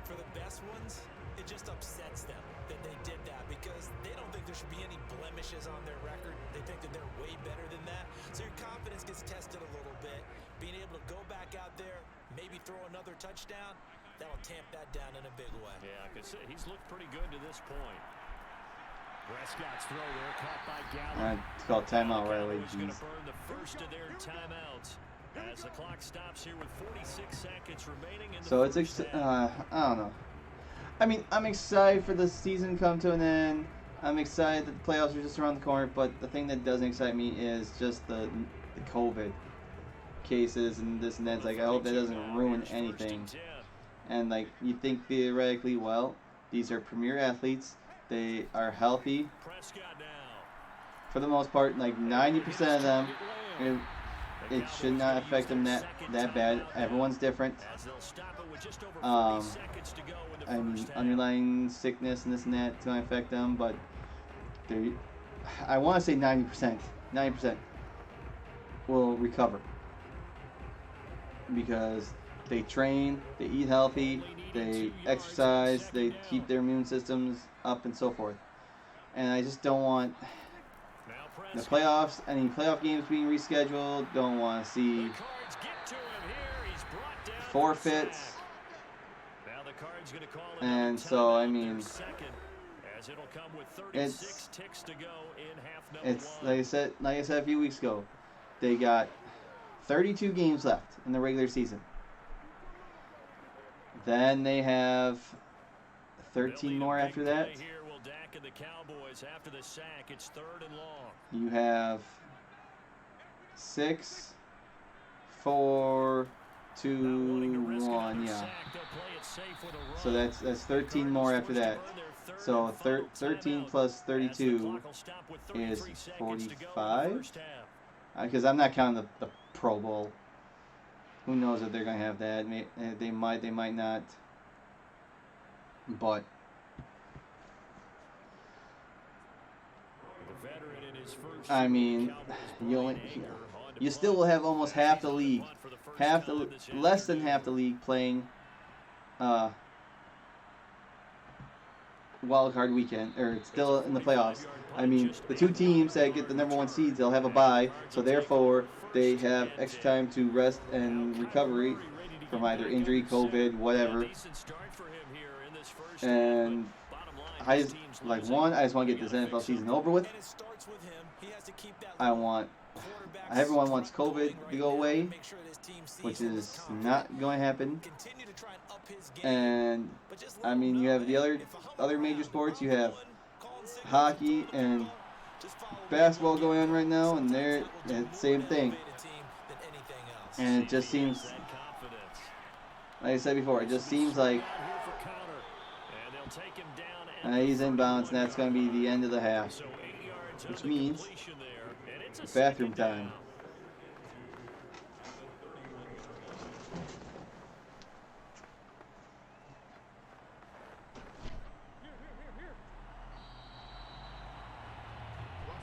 For the best ones, it just upsets them that they did that because they don't think there should be any blemishes on their record. They think that they're way better than that. So your confidence gets tested a little bit. Being able to go back out there, maybe throw another touchdown, that'll tamp that down in a big way. Yeah, because he's looked pretty good to this point. Prescott's throw there caught by Gallup. It's called timeout right away. Going to burn the first of their timeouts as the clock stops here with 46 seconds remaining in the So it's I don't know. I mean, I'm excited for the season to come to an end. I'm excited that the playoffs are just around the corner, but the thing that doesn't excite me is just the COVID cases and this and that. It's like, I hope that doesn't ruin anything. And like, you think theoretically, well, these are premier athletes. They are healthy for the most part. Like 90% of them, it should not affect them that bad. Everyone's different. I mean, underlying sickness and this and that to affect them, but I want to say 90% will recover because they train, they eat healthy, they exercise, they keep their immune systems up and so forth. And I just don't want the playoffs, any playoff games being rescheduled. Don't want to see forfeits. And so, I mean, as it'll come with 36 ticks to go in half number It's one. like I said a few weeks ago. They got 32 games left in the regular season. Then they have 13 more after that. Here will Dak and the Cowboys after the sack. It's 3rd and long. You have 6, 4, 2, 1. Yeah. So that's 13 more after that. So 13 plus 32 is 45. Because I'm not counting the Pro Bowl. Who knows if they're gonna have that? They might not. But I mean, you still will have almost half the league, less than half the league playing wild card weekend, or still in the playoffs. I mean, the 2 teams that get the number 1 seeds, they'll have a bye, so therefore they have extra time to rest and recovery from either injury, COVID, whatever. And I just want to get this NFL season over with. Everyone wants COVID to go away, which is not going to happen. And I mean, you have the other major sports. You have hockey and basketball going on right now, and they're the same thing. And it just seems, like I said before, it just seems like he's inbounds, and that's going to be the end of the half, which means bathroom time.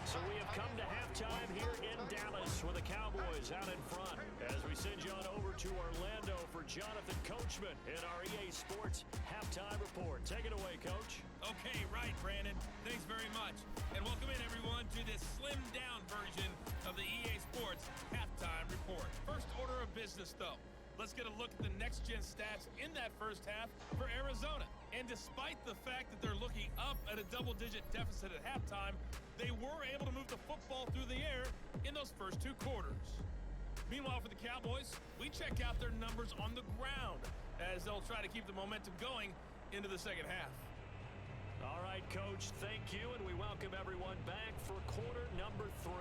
So we have come to halftime here in Dallas with the Cowboys out in front. As we send you on over to Orlando for Jonathan Coachman in our EA Sports Halftime Report. Take it away, Coach. Okay, right, Brandon. Thanks very much. And welcome in, everyone, to this slimmed-down version of the EA Sports Halftime Report. First order of business, though. Let's get a look at the next-gen stats in that first half for Arizona. And despite the fact that they're looking up at a double-digit deficit at halftime, they were able to move the football through the air in those first 2 quarters. Meanwhile, for the Cowboys, we check out their numbers on the ground as they'll try to keep the momentum going into the second half. All right, Coach, thank you, and we welcome everyone back for quarter number 3.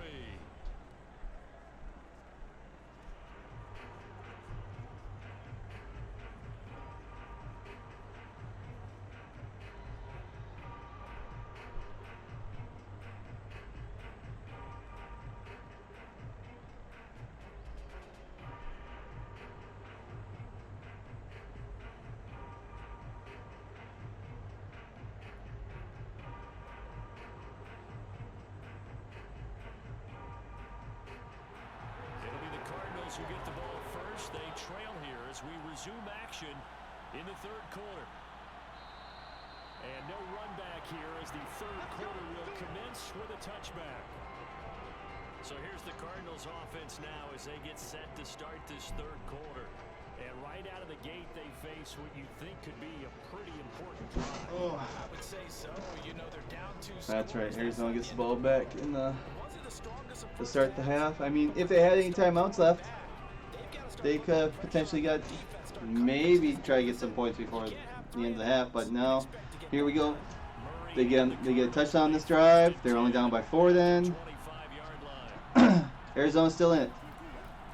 Who get the ball first. They trail here as we resume action in the 3rd quarter. And no run back here as the 3rd quarter will commence with a touchback. So here's the Cardinals offense now as they get set to start this 3rd quarter. And right out of the gate, they face what you think could be a pretty important drive. Oh. I would say so. You know, they're down 2 scores. That's right. Arizona gets the ball back in to start the half. I mean, if they had any timeouts left, they could have potentially maybe try to get some points before the end of the half, but no. Here we go. They get a touchdown this drive. They're only down by 4 then. Arizona's still in it.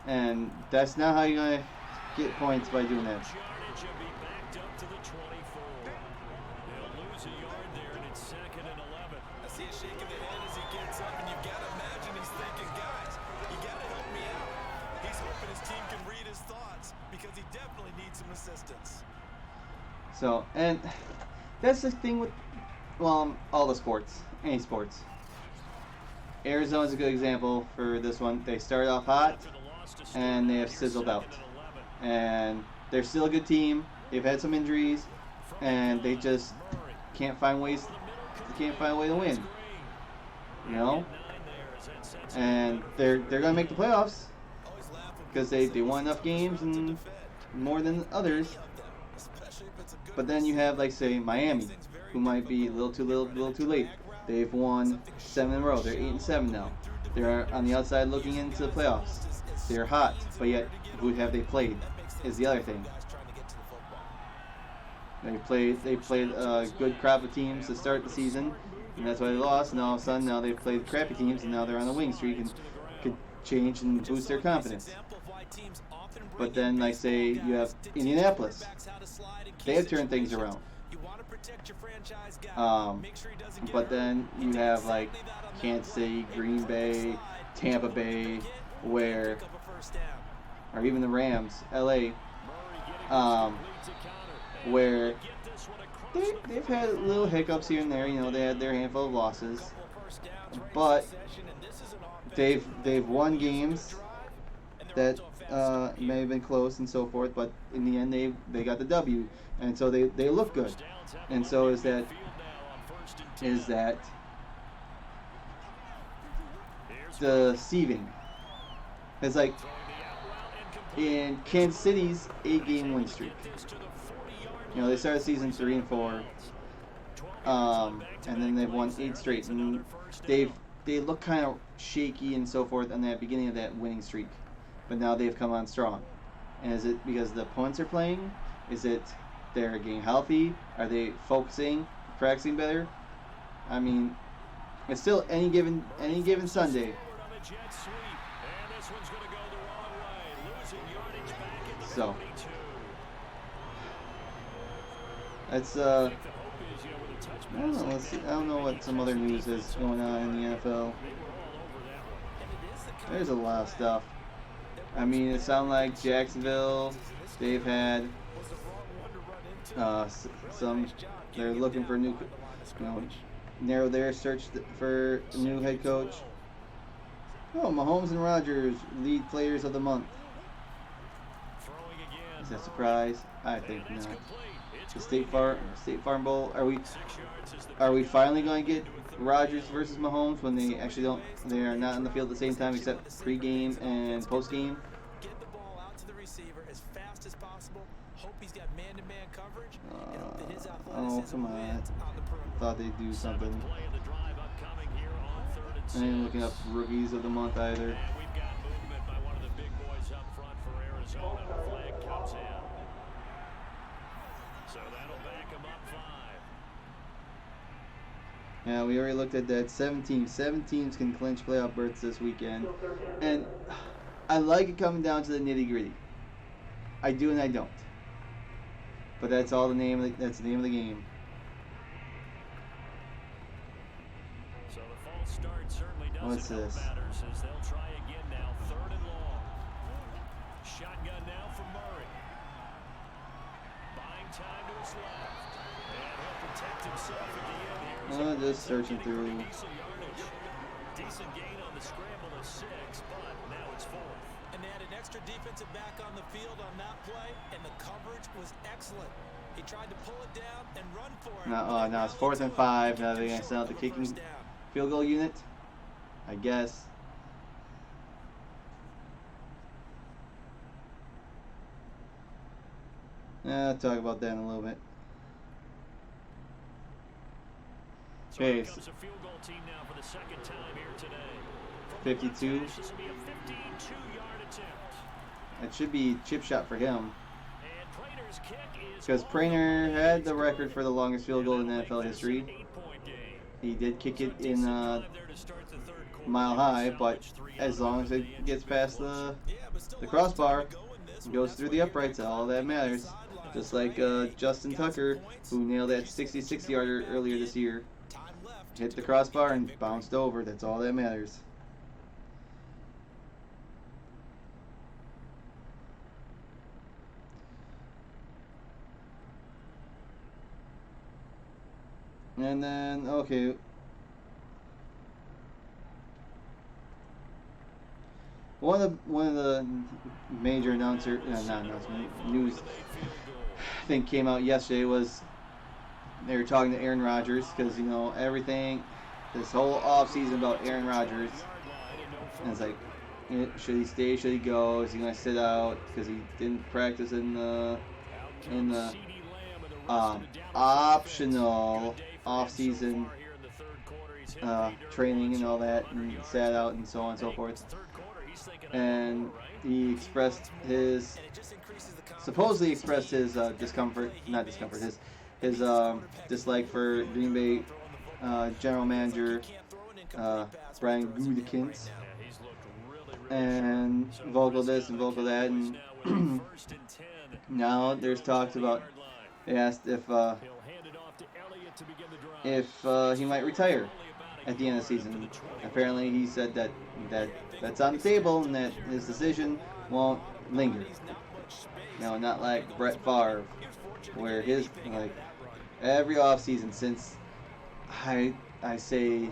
And that's not how you're going to get points by doing that. So, and that's the thing with, well, all the sports, any sports. Arizona's a good example for this one. They started off hot, and they have sizzled out. And they're still a good team. They've had some injuries, and they just can't find ways. They can't find a way to win. You know, and they're gonna make the playoffs because they won enough games and more than others. But then you have, like, say, Miami. who might be a little too late. They've won 7 in a row. They're 8-7 now. They're on the outside looking into the playoffs. They're hot, but yet who have they played is the other thing. They played a good crop of teams to start the season, and that's why they lost. And all of a sudden, now they've played crappy teams, and now they're on a winning streak and could change and boost their confidence. But then, like say, you have Indianapolis. They have turned things around. But then you have like Kansas City, Green Bay, Tampa Bay, or even the Rams, LA, where they've had little hiccups here and there. You know, they had their handful of losses, but they've won games that may have been close and so forth. But in the end, they got the W, and so they look good. And so is that deceiving. It's like in Kansas City's 8-game win streak. You know, they started season 3-4, and then they've won 8 straight, and they look kind of shaky and so forth on that beginning of that winning streak, but now they've come on strong. And is it because the opponents are playing? Is it they're getting healthy? Are they focusing, practicing better? I mean, it's still any given Sunday. So that's I don't know. Let's see. I don't know what some other news is going on in the NFL. There's a lot of stuff. I mean, it sounds like Jacksonville. They've had some. They're looking for new. Narrow their search for a new head coach. Oh, Mahomes and Rodgers, lead players of the month. Is that a surprise? I think not. The State Farm Bowl. Are we finally going to get Rodgers versus Mahomes when they actually don't? They are not on the field at the same time except pre-game and post-game. Get the ball out to the receiver as fast as possible. Hope he's got man-to-man coverage. Oh, come on. Thought they'd do something. I ain't looking up rookies of the month either. And we've got movement by one of the big boys up front for Arizona. The flag comes in. So that'll back him up 5. Yeah, we already looked at that. 7 teams. 7 teams can clinch playoff berths this weekend. And I like it coming down to the nitty-gritty. I do and I don't. But that's all the name of that's the name of the game. So the false start certainly doesn't What's this? matters as they'll try again now. 3rd and long. Shotgun now for Murray. Buying time to his left. And he'll protect himself at the end here. Just searching through. Decent gain on the scramble of 6, but now it's 4th. And they had an extra defensive back on the field on that play, and the coverage was excellent. He tried to pull it down and run for it. Now it's 4th and 5. Now they're going to send out the kicking field goal unit, I guess. I'll talk about that in a little bit. So Okay. here comes a field goal team now for the 2nd time here today. 52. This will be a 52-yard attempt. It should be chip shot for him. And Prater's kick is Because Prater had the record for the longest field goal in NFL history. 8-point game. He did kick it in There to start the 3rd quarter. mile high, but as long as it gets past the crossbar, it goes through the uprights, all that matters. Just like Justin Tucker, who nailed that 66-yarder earlier this year. Hit the crossbar and bounced over. That's all that matters. And then, okay. One of the major news thing came out yesterday was they were talking to Aaron Rodgers because, you know, everything, this whole offseason about Aaron Rodgers. And it's like, should he stay, should he go, is he going to sit out because he didn't practice in the optional off-season training and all that, and sat out and so on and so forth. And he supposedly expressed his dislike for Green Bay general manager Brian Gutekunst, and vocal this and vocal that, and now there's talks about, they asked if he might retire at the end of the season. Apparently he said that's on the table and that his decision won't linger. Not like Brett Favre, where his, like, every offseason since I say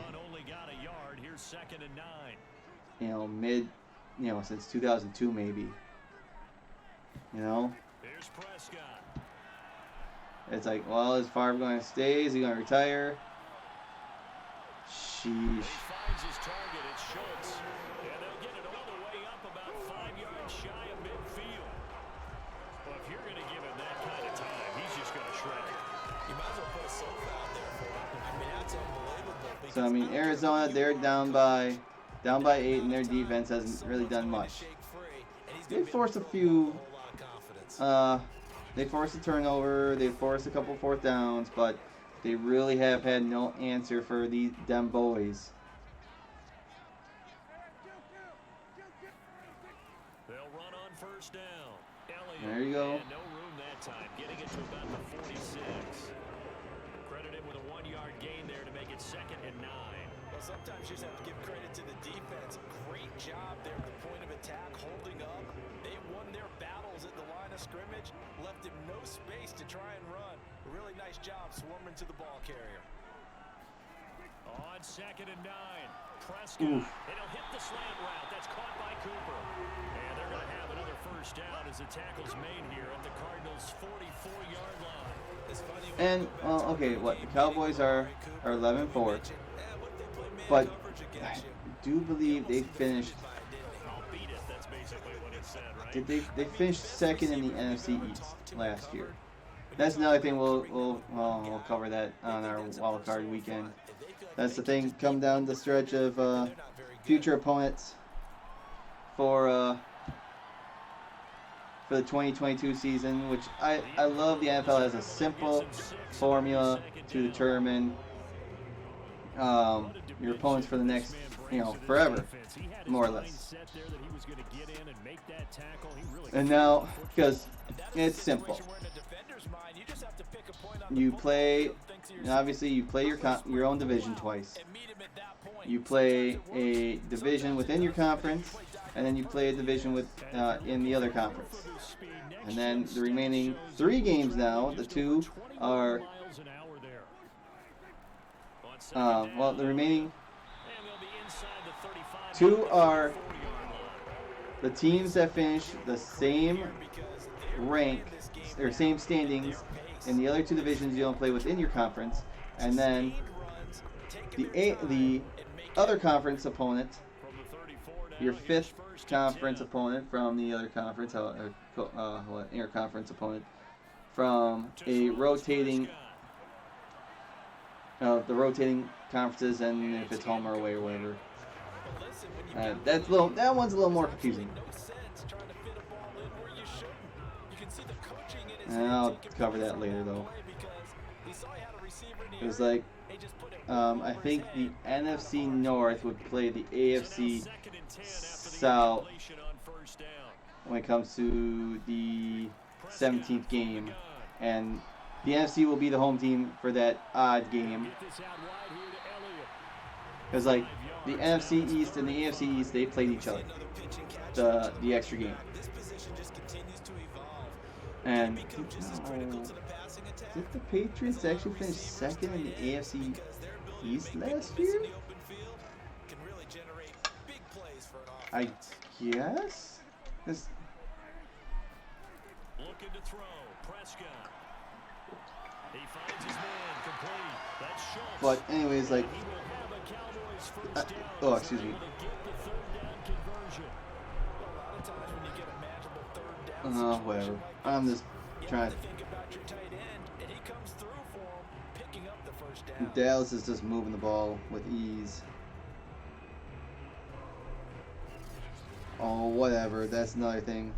since 2002 maybe. It's like, well, is Favre going to stay? Is he going to retire? Sheesh. So I mean, Arizona, they're down by 8, and their defense hasn't really done much. They forced a few. They forced a turnover. They forced a couple fourth downs, but they really have had no answer for them boys. They'll run on first down. There you go. No room that time, getting it to about the 46. Credited with a 1-yard gain there to make it 2nd and 9. Well, sometimes you just have to give credit to the defense. Great job there at the point of attack, holding up. They won their battles at the line of scrimmage, left him no space to try and run. A really nice job swarming to the ball carrier. On 2nd and 9, Prescott. It'll hit the slant route. That's caught by Cooper. And they're going to have another first down as the tackle's made here at the Cardinals' 44-yard line. And, okay, the Cowboys are 11-4. But I do believe they finished. They finished 2nd in the NFC East last year. That's another thing we'll cover that on our wild card weekend. That's the thing. Come down the stretch of future opponents for the 2022 season, which I love. The NFL has a simple formula to determine your opponents for the next, forever, more or less. And now, because it's simple, you play your own division twice. You play a division within your conference, and then you play a division in the other conference. And then the remaining 3 games now, the 2 are the remaining 2 are the teams that finish the same rank or same standings in the other 2 divisions you don't play within your conference, and then the other conference opponent, your 5th conference opponent from the other conference, interconference opponent from a rotating. The rotating conferences, and if it's home or away or whatever. That one's a little more confusing. And I'll cover that later, though. It was like, I think the NFC North would play the AFC South when it comes to the 17th game, and the NFC will be the home team for that odd game. Because, like, the NFC East and the AFC East, they played each other. The extra game. And did the Patriots actually finish 2nd in the AFC East last year? I guess? Looking to throw, Prescott. He finds his man complete. That's Schultz. But anyways, like, excuse me. Oh, whatever. I'm just trying to. now. Dallas is just moving the ball with ease. Oh, whatever. That's another thing.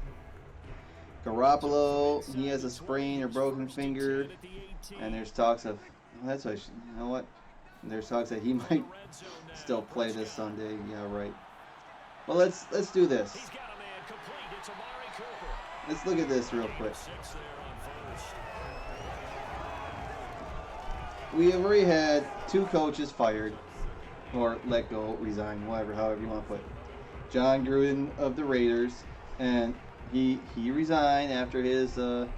Garoppolo, he has a sprain or broken finger, and there's talks of. Well, that's what you know what? There's talks that he might still play this Sunday. Yeah, right. Well, let's do this. Let's look at this real quick. We have already had 2 coaches fired, or let go, resign, whatever, however you want to put it. John Gruden of the Raiders, and he resigned after his leaked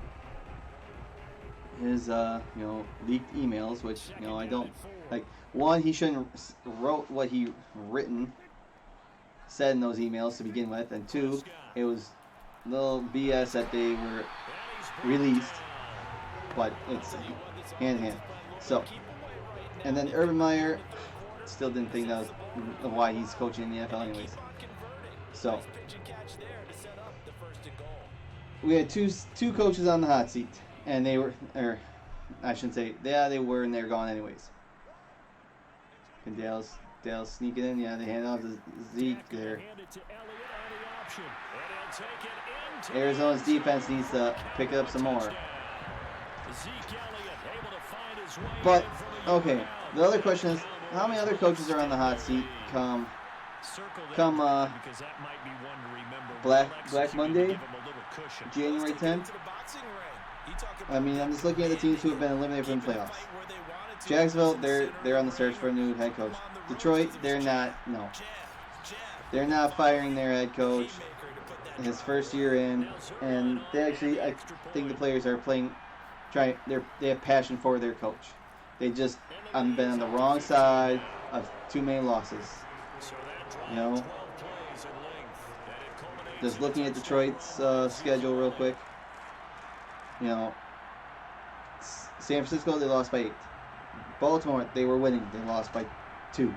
emails, which I don't like. One, he shouldn't wrote what he said in those emails to begin with, and 2, it was a little BS that they were released, but it's hand in hand. So, and then Urban Meyer, still didn't think that was why he's coaching in the NFL anyways. So, we had two coaches on the hot seat, and they were, or I shouldn't say, yeah, they were, and they're gone anyways. And Dallas sneaking in, yeah, they hand off to Zeke there. Arizona's defense needs to pick up some more. But, okay, the other question is, how many other coaches are on the hot seat come Black Monday, January 10th? I mean, I'm just looking at the teams who have been eliminated from the playoffs. Jacksonville, they're on the search for a new head coach. Detroit, they're not firing their head coach in his first year in, and they actually, I think the players are they have passion for their coach. They just been on the wrong side of too many losses. Just looking at Detroit's schedule real quick. San Francisco, they lost by 8. Baltimore, they were winning. They lost by 2.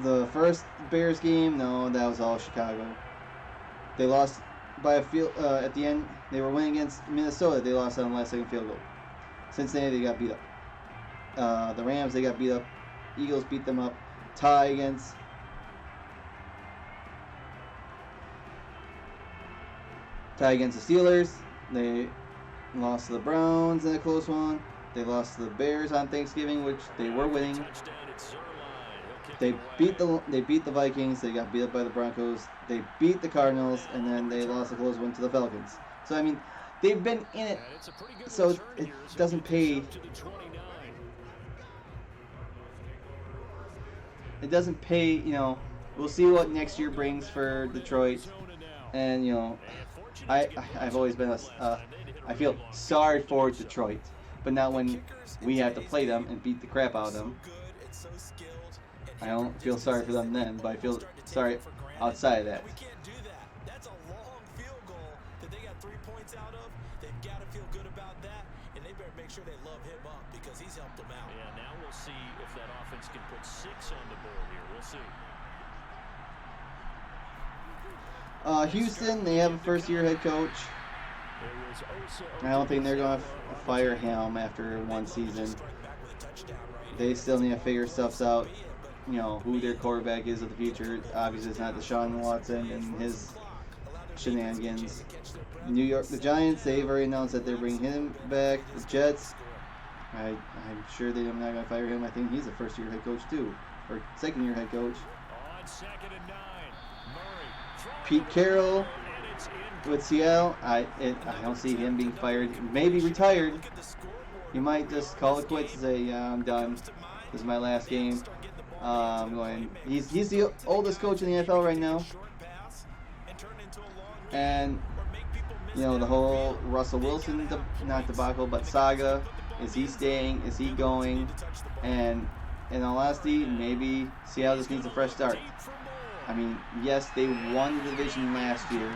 The first Bears game, no, that was all Chicago. They lost by a field at the end. They were winning against Minnesota. They lost on the last second field goal. Cincinnati, they got beat up. The Rams, they got beat up. Eagles beat them up. Tie against the Steelers. They lost to the Browns in a close one. They lost to the Bears on Thanksgiving, which they were winning. They beat the Vikings. They got beat up by the Broncos. They beat the Cardinals, and then they lost a close one to the Falcons. So I mean, they've been in it. So it doesn't pay. It doesn't pay. We'll see what next year brings for Detroit, and I've always been I feel sorry for Detroit, but not when we have to play them and beat the crap out of them. I don't feel sorry for them then, but I feel sorry outside of that. That's a long field goal that they got 3 points out of. They've got to feel good about that, and they better make sure they love him up because he's helped them out. Yeah, now we'll see if that offense can put 6 on the board here. We'll see. Houston, they have a first-year head coach. I don't think they're going to fire him after one season. They still need to figure stuff out. Who their quarterback is of the future. Obviously, it's not Deshaun Watson and his shenanigans. New York, the Giants, they've already announced that they're bringing him back. The Jets, I'm sure they're not going to fire him. I think he's a first-year head coach too, or second-year head coach. Pete Carroll with Seattle, I don't see him being fired. Maybe retired. He might just call it quits and say, yeah, I'm done. This is my last game. I'm going. He's the oldest coach in the NFL right now. And the whole Russell Wilson not debacle, but saga. Is he staying? Is he going? And in all honesty, maybe Seattle just needs a fresh start. I mean, yes, they won the division last year,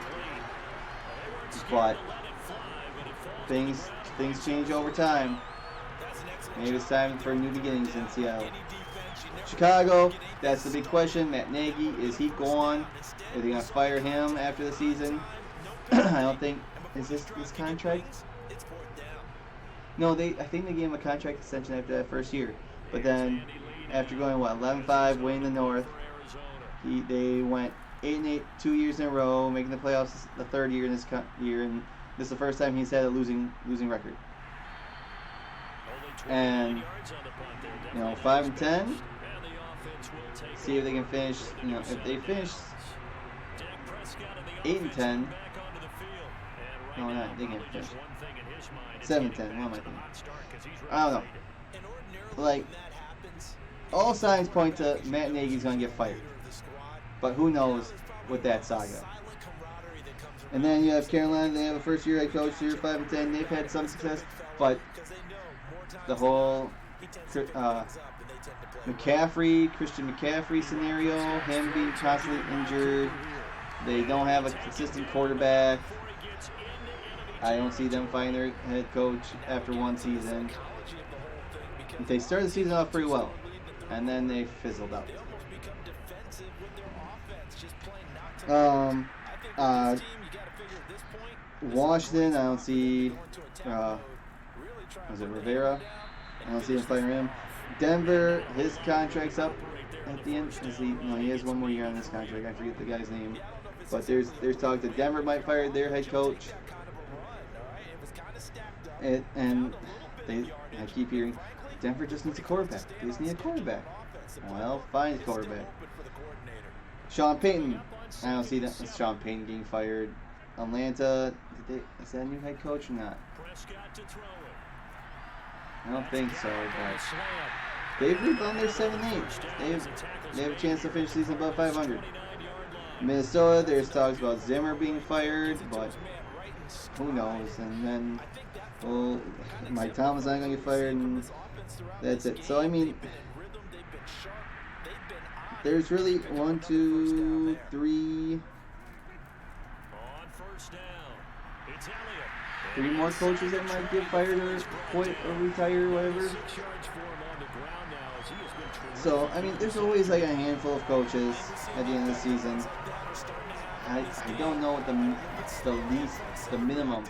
but things change over time. Maybe it's time for new beginnings in Seattle. Chicago, that's the big question. Matt Nagy, is he gone? Are they going to fire him after the season? I don't think. Is this contract? No, I think they gave him a contract extension after that first year. But then, after going 11-5, winning the North, they went 8-8 2 years in a row, making the playoffs the third year in this year, and this is the first time he's had a losing record. And 5-10. See if they can finish. If they finish 8-10. No, not. They can't finish 7-10. What am I thinking? I don't know. Like, all signs point to Matt Nagy's going to get fired. But who knows with that saga. And then you have Carolina. They have a first-year head coach here, 5-10. They've had some success, but the whole Christian McCaffrey scenario, him being constantly injured. They don't have a consistent quarterback. I don't see them firing their head coach after one season. They started the season off pretty well, and then they fizzled out. Washington, I don't see. Was it Rivera? I don't see him firing him. Denver, his contract's up at the end. He has one more year on this contract. I forget the guy's name. But there's talk that Denver might fire their head coach. And I keep hearing Denver just needs a quarterback. They just need a quarterback. Well, find a quarterback. Sean Payton. I don't see that Sean Payton getting fired. Atlanta, is that a new head coach or not? I don't think so, but they've rebounded their 7-8. They have a chance to finish the season above 500. Minnesota, there's talks about Zimmer being fired, but who knows? And then, Mike Thomas not going to get fired, and that's it. So, I mean, there's really 1, 2, 3, 3 more coaches that might get fired or quit or retire or whatever. So, I mean, there's always like a handful of coaches at the end of the season. I don't know what the minimum,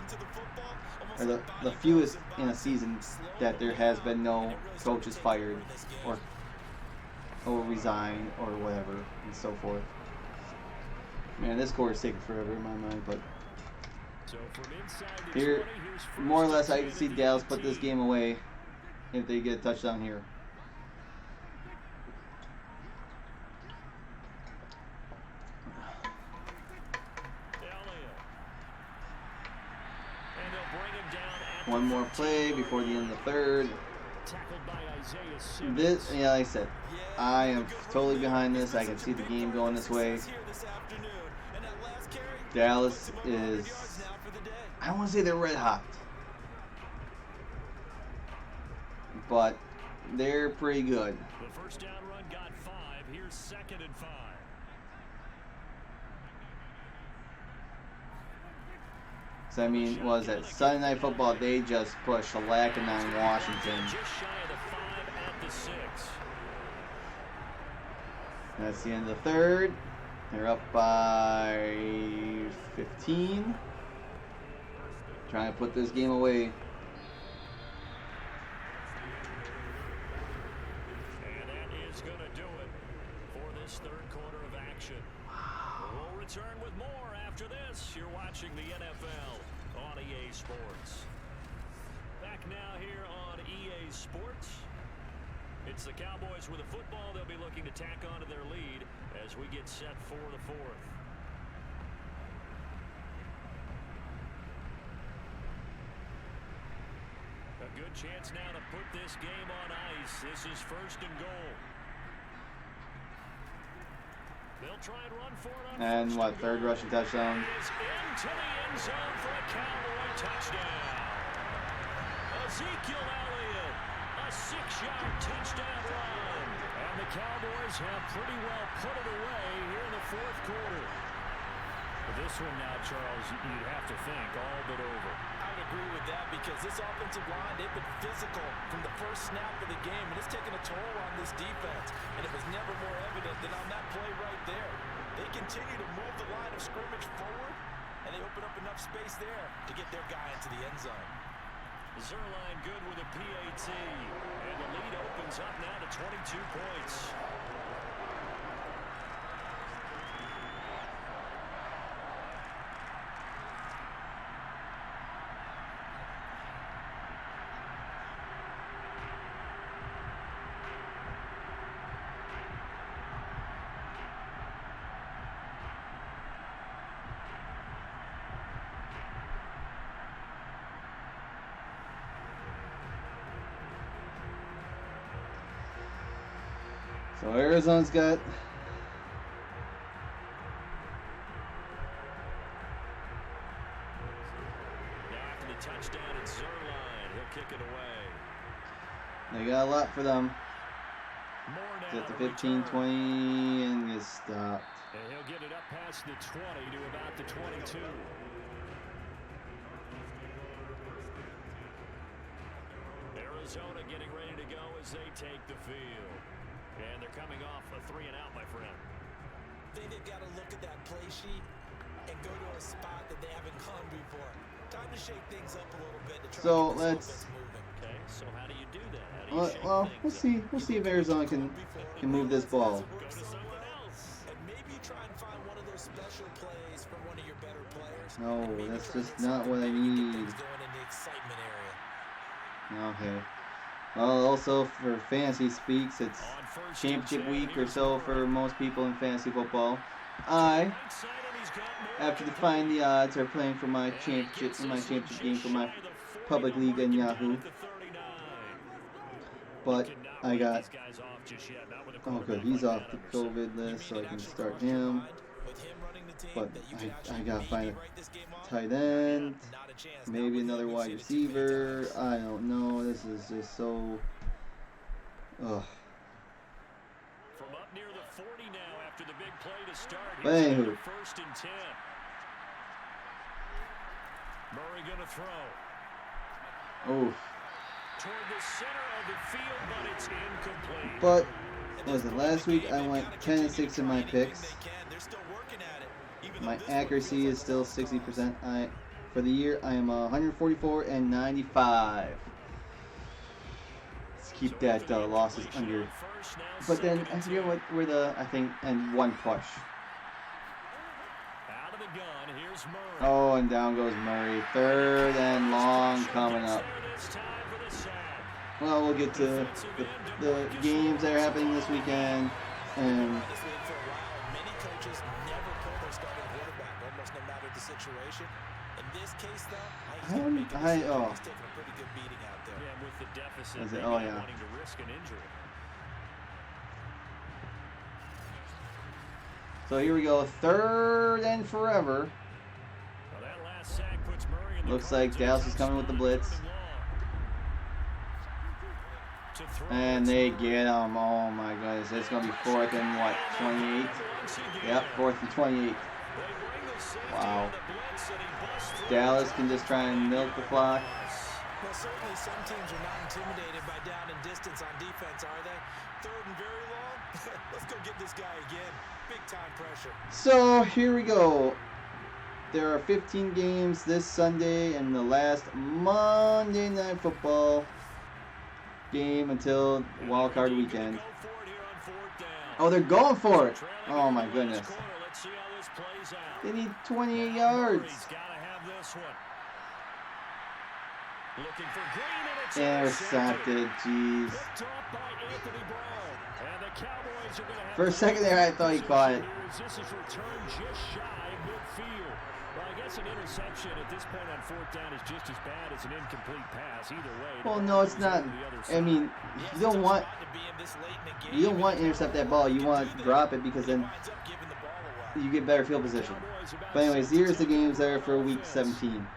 or the fewest in a season that there has been no coaches fired or resigned or whatever and so forth. Man, this quarter's taking forever in my mind, but here, more or less, I can see Dallas put this game away if they get a touchdown here. One more play before the end of the third. This, like I said, I am totally behind this. I can see the game going this way. Dallas is, I don't want to say they're red hot, but they're pretty good. The first down run got 5. Here's 2nd and 5. So I mean, was that Sunday Night Football? They just pushed shellacking on Washington. Just shy of the 5 at the 6. That's the end of the third. They're up by 15. Trying to put this game away. And that is going to do it for this third quarter of action. We'll return with more after this. You're watching the NFL on EA Sports. Back now here on EA Sports. It's the Cowboys with a football. They'll be looking to tack onto their lead as we get set for the fourth. A good chance now to put this game on ice. This is 1st and goal. They'll try and run for it on And what, third rushing touchdown? Into the end zone for a Cowboy touchdown. Ezekiel Elliott, a 6-yard touchdown run. And the Cowboys have pretty well put it away here in the fourth quarter. This one now, Charles, you'd have to think all but over. I would agree with that because this offensive line, they've been physical from the first snap of the game, and it's taken a toll on this defense. And it was never more evident than on that play right there. They continue to move the line of scrimmage forward, and they open up enough space there to get their guy into the end zone. Zerline good with a PAT. And the lead opens up now to 22 points. So Arizona's got After the touchdown, it's Zerline. He'll kick it away. they got a lot for them. More now Get the to 15, return. 20, and get stopped. And he'll get it up past the 20 to about the 22. Arizona getting ready to go as they take the field. And they're coming off a 3-and-out, my friend. I think they've got to look at that play sheet and go to a spot that they haven't gone before. Time to shake things up a little bit to try So to get this offense moving. Okay, so how do you do that? How do you shake Well, things we'll up? see. We'll see if Arizona can move this ball. Go to someone else. And maybe try and find one of those special plays from one of your better players. No, And maybe that's try and just get not what I something maybe need. get things going in the excitement area. Okay. Well, also for fantasy speaks, it's On first championship and 10, week or here's so Murray. for most people in fantasy football. I, Right side, and he's got more after control. defying the odds, are playing for my And he championship gets in my this one championship just game for my shy of the 40 public league mark in and down Yahoo. at the 39. But Cannot I write got these guys off just yet, not with a oh good, quarterback he's like off the that, Emerson. COVID list, so I can start him. But I gotta find a tight end, maybe another wide receiver. I don't know. This is just so. Ugh. From up near the 40 now after the big play to start. But Here's anywho. another first and 10. Murray going to throw. Oh. Toward the center of the field, but it's incomplete. But what was it last week? I went 10-6 in my picks. My accuracy is still 60%. For the year, I am 144 and 95. Let's keep that losses under. But then I forget I think, and one push. Out of the gun, here's Murray. Oh, and down goes Murray. Third and long coming up. Well, we'll get to the games that are happening this weekend, and Many coaches never pull their starting quarterback, almost no matter the situation. In this case, though, he's taking a pretty good beating out there. Yeah, with the deficit, Was it? maybe Oh, not yeah. wanting to risk an injury. so here we go. Third and forever. Well, that last sack puts Murray in the Looks like Dallas is coming with the blitz. And they get him. Oh my goodness. It's going to be fourth and what? 28? Yep, fourth and 28. Wow. Dallas can just try and milk the clock. Well, certainly some teams are not intimidated by down and distance on defense, are they? Third and very long? Let's go get this guy again. Big time pressure. So here we go. There are 15 games this Sunday and the last Monday Night Football game until Wild Card Weekend. Oh, they're going for it. Oh my goodness. They need 28 yards. Intercepted, jeez. For a second there, I thought he caught it. This is returned just shy of midfield. Well, I guess an interception at this point on fourth down is just as bad as an incomplete pass. Either way. Well, no, it's not. I mean, you don't want to intercept that ball. You want to drop it because then you get better field position. But anyways, here's the games there for Week 17.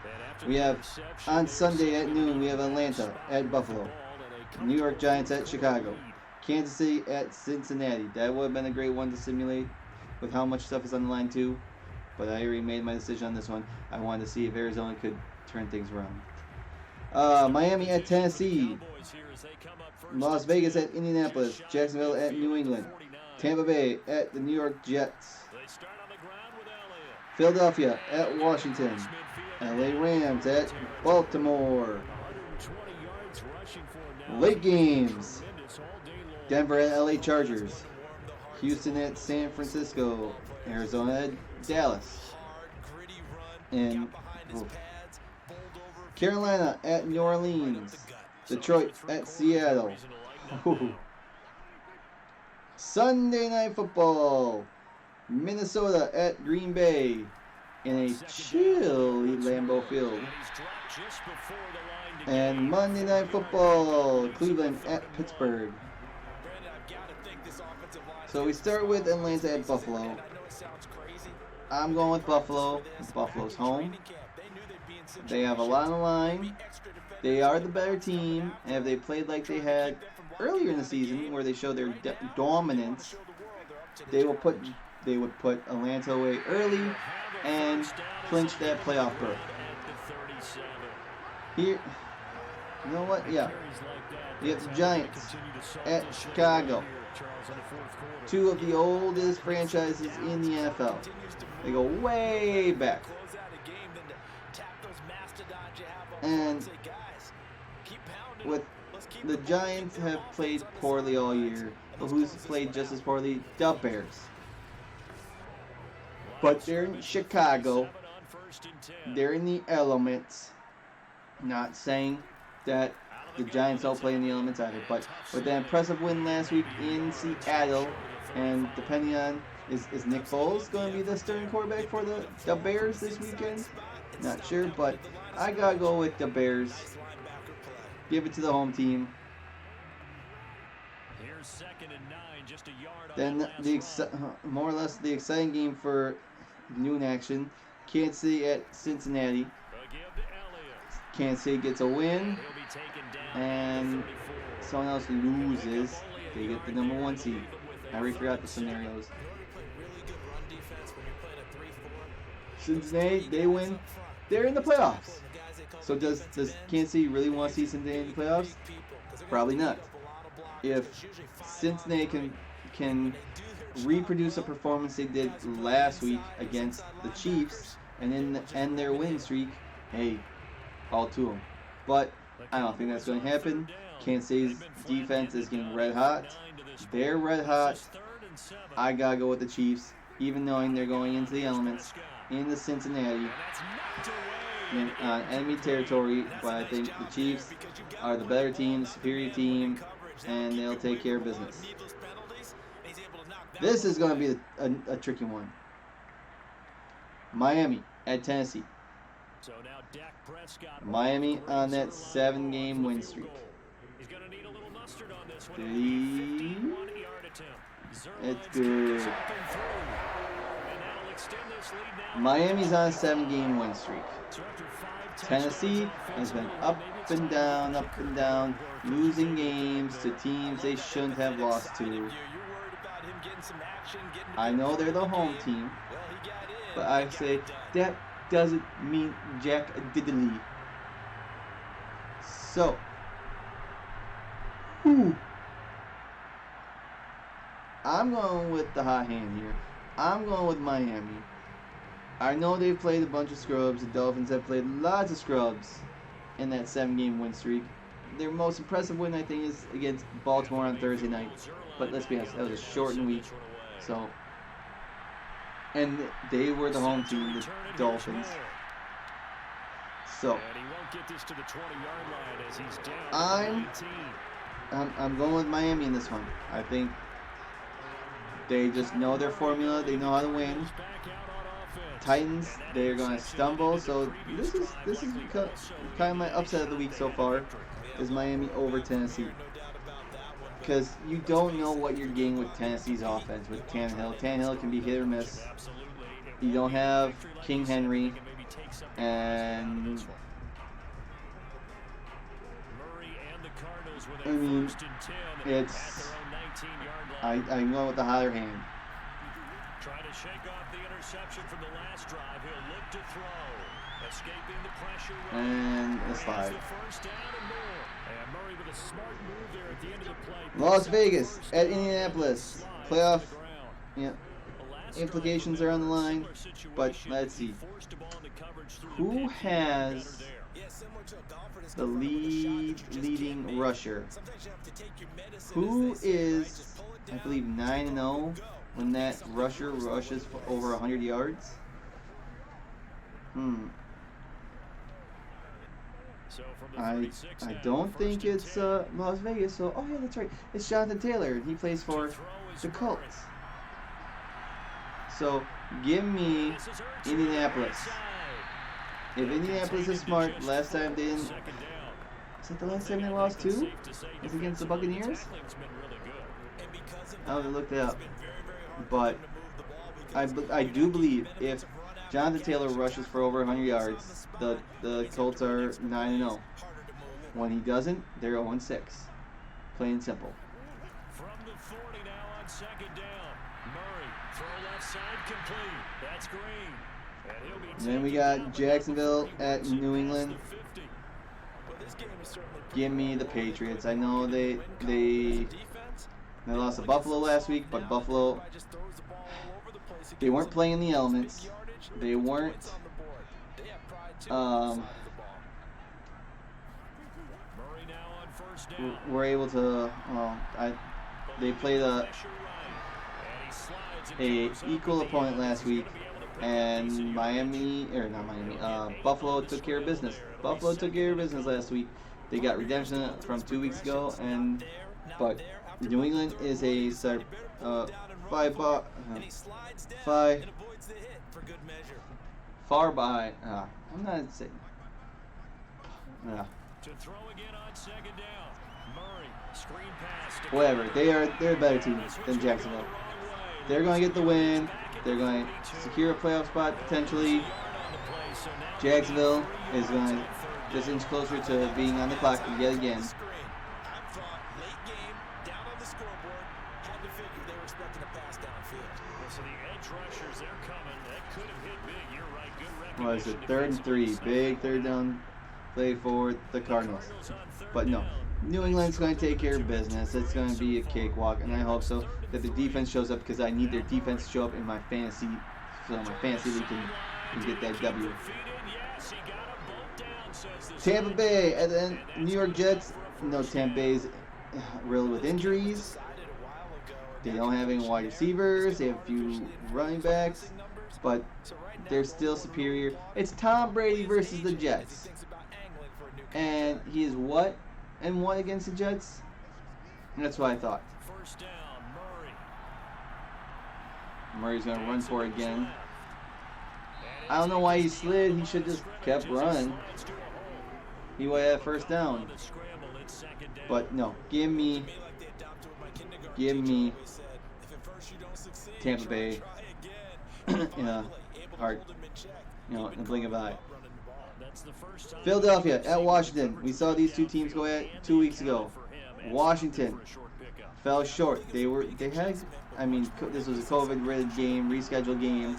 We have on Sunday at noon. We have Atlanta at Buffalo, New York Giants at Chicago, Kansas City at Cincinnati. That would have been a great one to simulate with how much stuff is on the line too. But I already made my decision on this one. I wanted to see if Arizona could turn things around. Miami at Tennessee, Las Vegas at Indianapolis, Jacksonville at New England, Tampa Bay at the New York Jets, Philadelphia at Washington, LA Rams at Baltimore. Late games. Denver at LA Chargers. Houston at San Francisco. Arizona at Dallas. And Carolina at New Orleans. Detroit at Seattle. Sunday Night Football. Minnesota at Green Bay. In a chilly Lambeau Field. And Monday Night Football. Cleveland at Pittsburgh. So we start with Atlanta at Buffalo. I'm going with Buffalo. Buffalo's home. They have a lot on the line. They are the better team. And if they played like they had earlier in the season, where they showed their dominance, they would put Atlanta away early and clinch that playoff berth. Here, you know what? Yeah. You have the Giants at Chicago. Two of the oldest franchises in the NFL. They go way back. And with the Giants have played poorly all year. But who's played just as poorly? The Bears. But they're in Chicago. They're in the elements. Not saying that the Giants don't play in the elements either. But with that impressive win last week in Seattle, and depending on, is Nick Foles going to be the starting quarterback for the Bears this weekend? Not sure, but I got to go with the Bears. Give it to the home team. Then more or less the exciting game for noon action. Kansas City at Cincinnati. Kansas City gets a win, and someone else loses. They get the number 1 seed. I already forgot the scenarios. Cincinnati, they win. They're in the playoffs. So does Kansas City really want to see Cincinnati in the playoffs? Probably not. If Cincinnati can reproduce a performance they did last week against the Chiefs and then end their winning streak, hey, all to them. But I don't think that's going to happen. Kansas City's defense is getting red hot. They're red hot. I gotta go with the Chiefs, even knowing they're going into the elements into Cincinnati in enemy territory. But I think the Chiefs are the better team, the superior team, and they'll take care of business. This is going to be a tricky one. Miami at Tennessee. Miami on that 7-game win streak. It's good. Miami's on a 7-game win streak. Tennessee has been up and down, losing games to teams they shouldn't have lost to. I know they're the home team, but I say that doesn't mean jack diddly. So, I'm going with the hot hand here. I'm going with Miami. I know they've played a bunch of scrubs. The Dolphins have played lots of scrubs in that 7-game win streak. Their most impressive win, I think, is against Baltimore on Thursday night. But let's be honest, that was a shortened week. So, and they were the home team, the Dolphins. So, I'm going with Miami in this one. I think they just know their formula. They know how to win. Titans, they're going to stumble. So this is kind of my upset of the week so far, is Miami over Tennessee. Because you don't know what you're getting with Tennessee's offense with Tannehill. Tannehill can be hit or miss. You don't have King Henry, and I mean, it's I'm going with the higher hand. Trying to shake off the interception from the last drive. He'll look to throw. Escaping the pressure. And a slide. And Murray with a smart move there at the end of the play. Las Vegas at Indianapolis. Playoff. Yeah. implications are on the line. But let's see. Who has the leading rusher? Who is, I believe, 9-0 when that rusher rushes for over 100 yards? I don't think it's Las Vegas. So, oh yeah, that's right. It's Jonathan Taylor. He plays for the Colts. So, give me Indianapolis. If Indianapolis is smart, last time they didn't. Is it the last time they lost too? Was against the Buccaneers? I would have looked it up. But I do believe if Jonathan Taylor rushes for over 100 yards, the Colts are 9-0. When he doesn't, they're 0-6. Plain and simple. From the 40 now on second down. Murray, throw left side complete. That's Green. And he'll be and then we got Jacksonville at New England. Give me the Patriots. I know they lost to Buffalo last week, but Buffalo, they weren't playing in the elements. They weren't were able to. They played a equal opponent last week, and Buffalo took care of business. Buffalo took care of business last week. They got redemption from 2 weeks ago, but New England is a far behind. I'm not saying. To throw again on second down. Murray, screen pass. Whatever. They're a better team than Jacksonville. They're going to get the win. They're going to secure a playoff spot potentially. Jacksonville is going to just inch closer to being on the clock yet again. What is it? 3rd and 3. Big third down play for the Cardinals. But no. New England's going to take care of business. It's going to be a cakewalk, and I hope so that the defense shows up because I need their defense to show up in my fantasy, so my fantasy league can get that W. Tampa Bay and then New York Jets. No, Tampa Bay's riddled with injuries. They don't have any wide receivers. They have a few running backs, but they're still superior. It's Tom Brady versus the Jets. And he is what? And what against the Jets? That's what I thought. First down, Murray. Murray's going to run for it again. I don't know why he slid. He should just kept running. He would have first down. But no, give me Tampa Bay in a heart, in a blink of an eye. Philadelphia at Washington. We saw these two teams go at 2 weeks ago. Washington fell short. This was a COVID-riddled game, rescheduled game.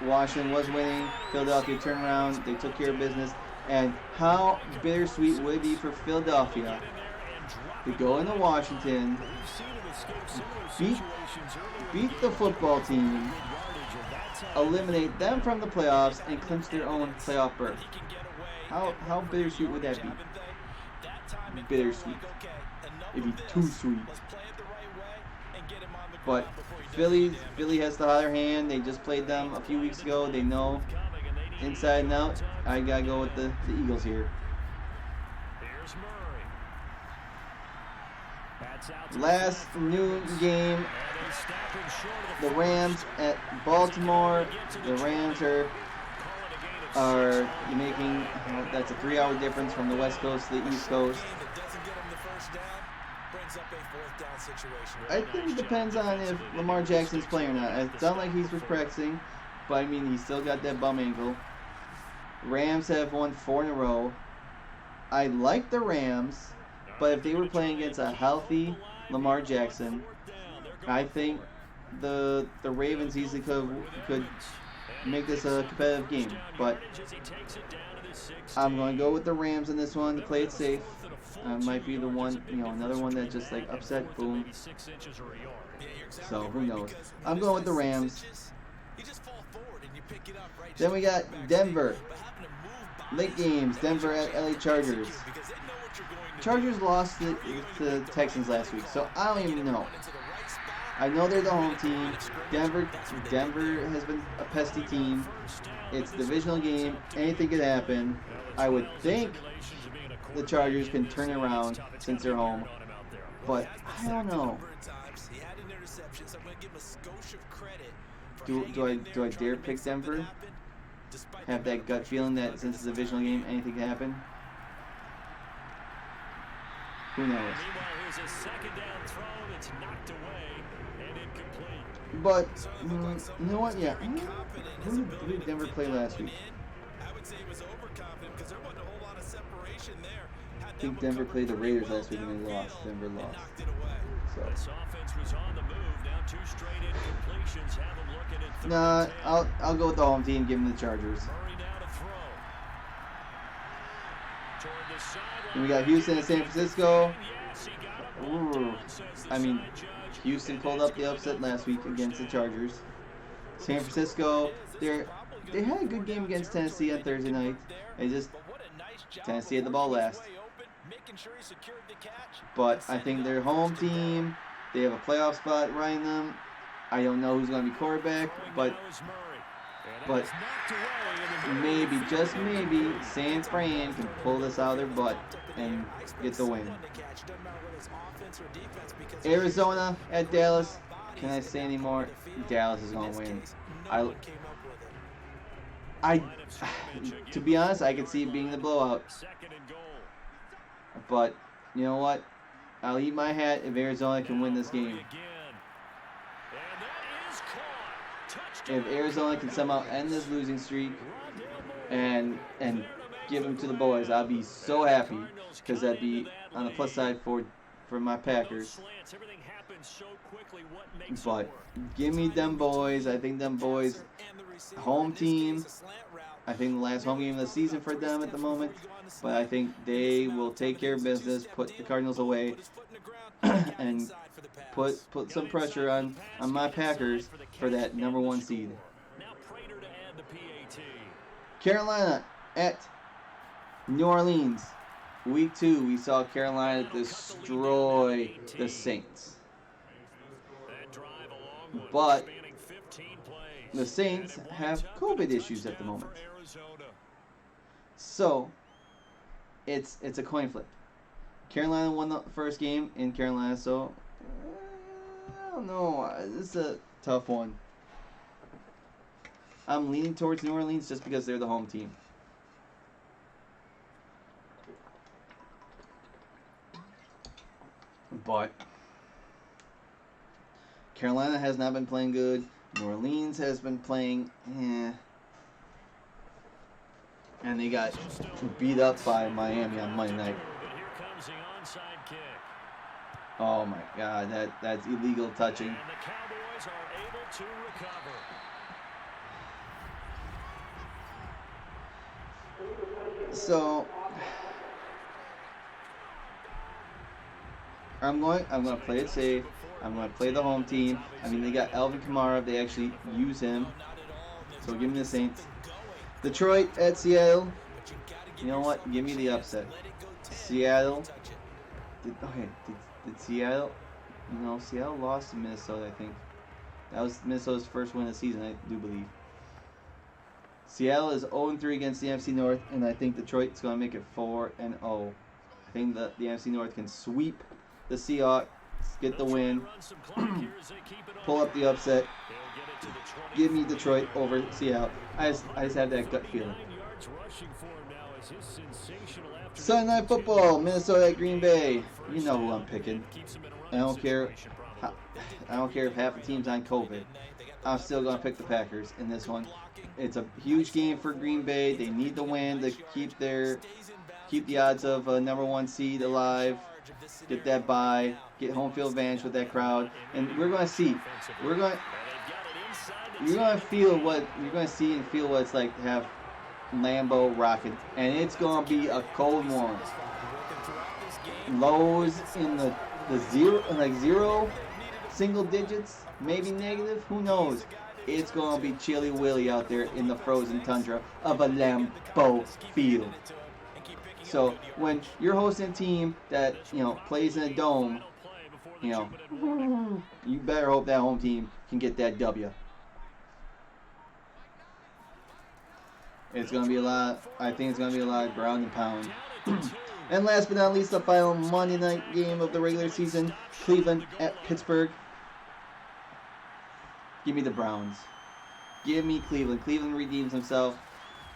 Washington was winning. Philadelphia turned around. They took care of business. And how bittersweet would it be for Philadelphia to go into Washington, beat the football team, eliminate them from the playoffs, and clinch their own playoff berth? How bittersweet would that be? Bittersweet. It'd be too sweet. But Philly has the higher hand. They just played them a few weeks ago. They know inside and out. I gotta go with the Eagles here. Last noon game, the Rams at Baltimore. The Rams are making, that's a 3-hour difference from the West Coast to the East Coast. I think it depends on if Lamar Jackson's playing or not. It sounds like he's practicing, but he's still got that bum ankle. Rams have won 4 in a row. I like the Rams, but if they were playing against a healthy Lamar Jackson, I think the Ravens easily could make this a competitive game. But I'm going to go with the Rams in this one to play it safe. Might be the one, another one that just like upset, boom. So who knows? I'm going with the Rams. Then we got Denver. Late games, Denver at LA Chargers. Chargers lost to the Texans last week, so I don't even know. I know they're the home team. Denver has been a pesky team. It's a divisional game. Anything could happen. I would think the Chargers can turn it around since they're home, but I don't know. Do I dare pick Denver? Have that gut feeling that since it's a divisional game, anything can happen? Who knows? But you know what? Yeah. Who did Denver play last week? I think Denver played the Raiders last week and they lost. Denver lost. So. Nah, I'll go with the home team. Give them the Chargers. And we got Houston and San Francisco. Ooh. I mean, Houston pulled up the upset last week against the Chargers. San Francisco, they had a good game against Tennessee on Thursday night. Tennessee had the ball last. But I think their home team, they have a playoff spot riding them. I don't know who's going to be quarterback, but maybe, just maybe, San Fran can pull this out of their butt and get the win. Arizona at Dallas. Can I say any more? Dallas is going to win. To be honest, I could see it being the blowout. But you know what? I'll eat my hat if Arizona can win this game. If Arizona can somehow end this losing streak and give them to the boys, I'll be so happy, because that'd be on the plus side for my Packers. But give me them boys. I think them boys, home team. I think the last home game of the season for them at the moment. But I think they will take care of business, put the Cardinals away, and put some pressure on my Packers for that #1 seed. Carolina at New Orleans. Week 2, we saw Carolina destroy the Saints. But the Saints have COVID issues at the moment. So, it's a coin flip. Carolina won the first game in Carolina, so I don't know. This is a tough one. I'm leaning towards New Orleans just because they're the home team. But Carolina has not been playing good. New Orleans has been playing and they got beat up by Miami on Monday night. Oh my God, that's illegal touching. And the Cowboys are able to recover. So I'm going to play it safe. I'm going to play the home team. I mean, they got Alvin Kamara. They actually use him. So give me the Saints. Detroit at Seattle. You know what? Give me the upset. Seattle. Did Seattle? No, Seattle lost to Minnesota, I think. That was Minnesota's first win of the season, I do believe. Seattle is 0-3 against the Afc North, and I think Detroit's going to make it 4-0. I think the Afc North can sweep the Seahawks, get the win, pull up the upset. Give me Detroit over Seattle. I just have that gut feeling. Sunday Night Football, Minnesota at Green Bay. You know who I'm picking. I don't care if half the team's on COVID. I'm still going to pick the Packers in this one. It's a huge game for Green Bay. They need the win to keep the odds of a '1 seed alive. Get that bye. Get home field advantage with that crowd. And we're going to see. You're going to see and feel what it's like to have Lambeau rocking, and it's gonna be a cold one. Lows in the zero single digits, maybe negative. Who knows? It's gonna be chilly willy out there in the frozen tundra of a Lambeau field. So when you're hosting a team that plays in a dome, you better hope that home team can get that W. It's going to be a lot. I think it's going to be a lot of ground and pound. And last but not least, the final Monday night game of the regular season, Cleveland at Pittsburgh. Give me the Browns. Give me Cleveland. Cleveland redeems himself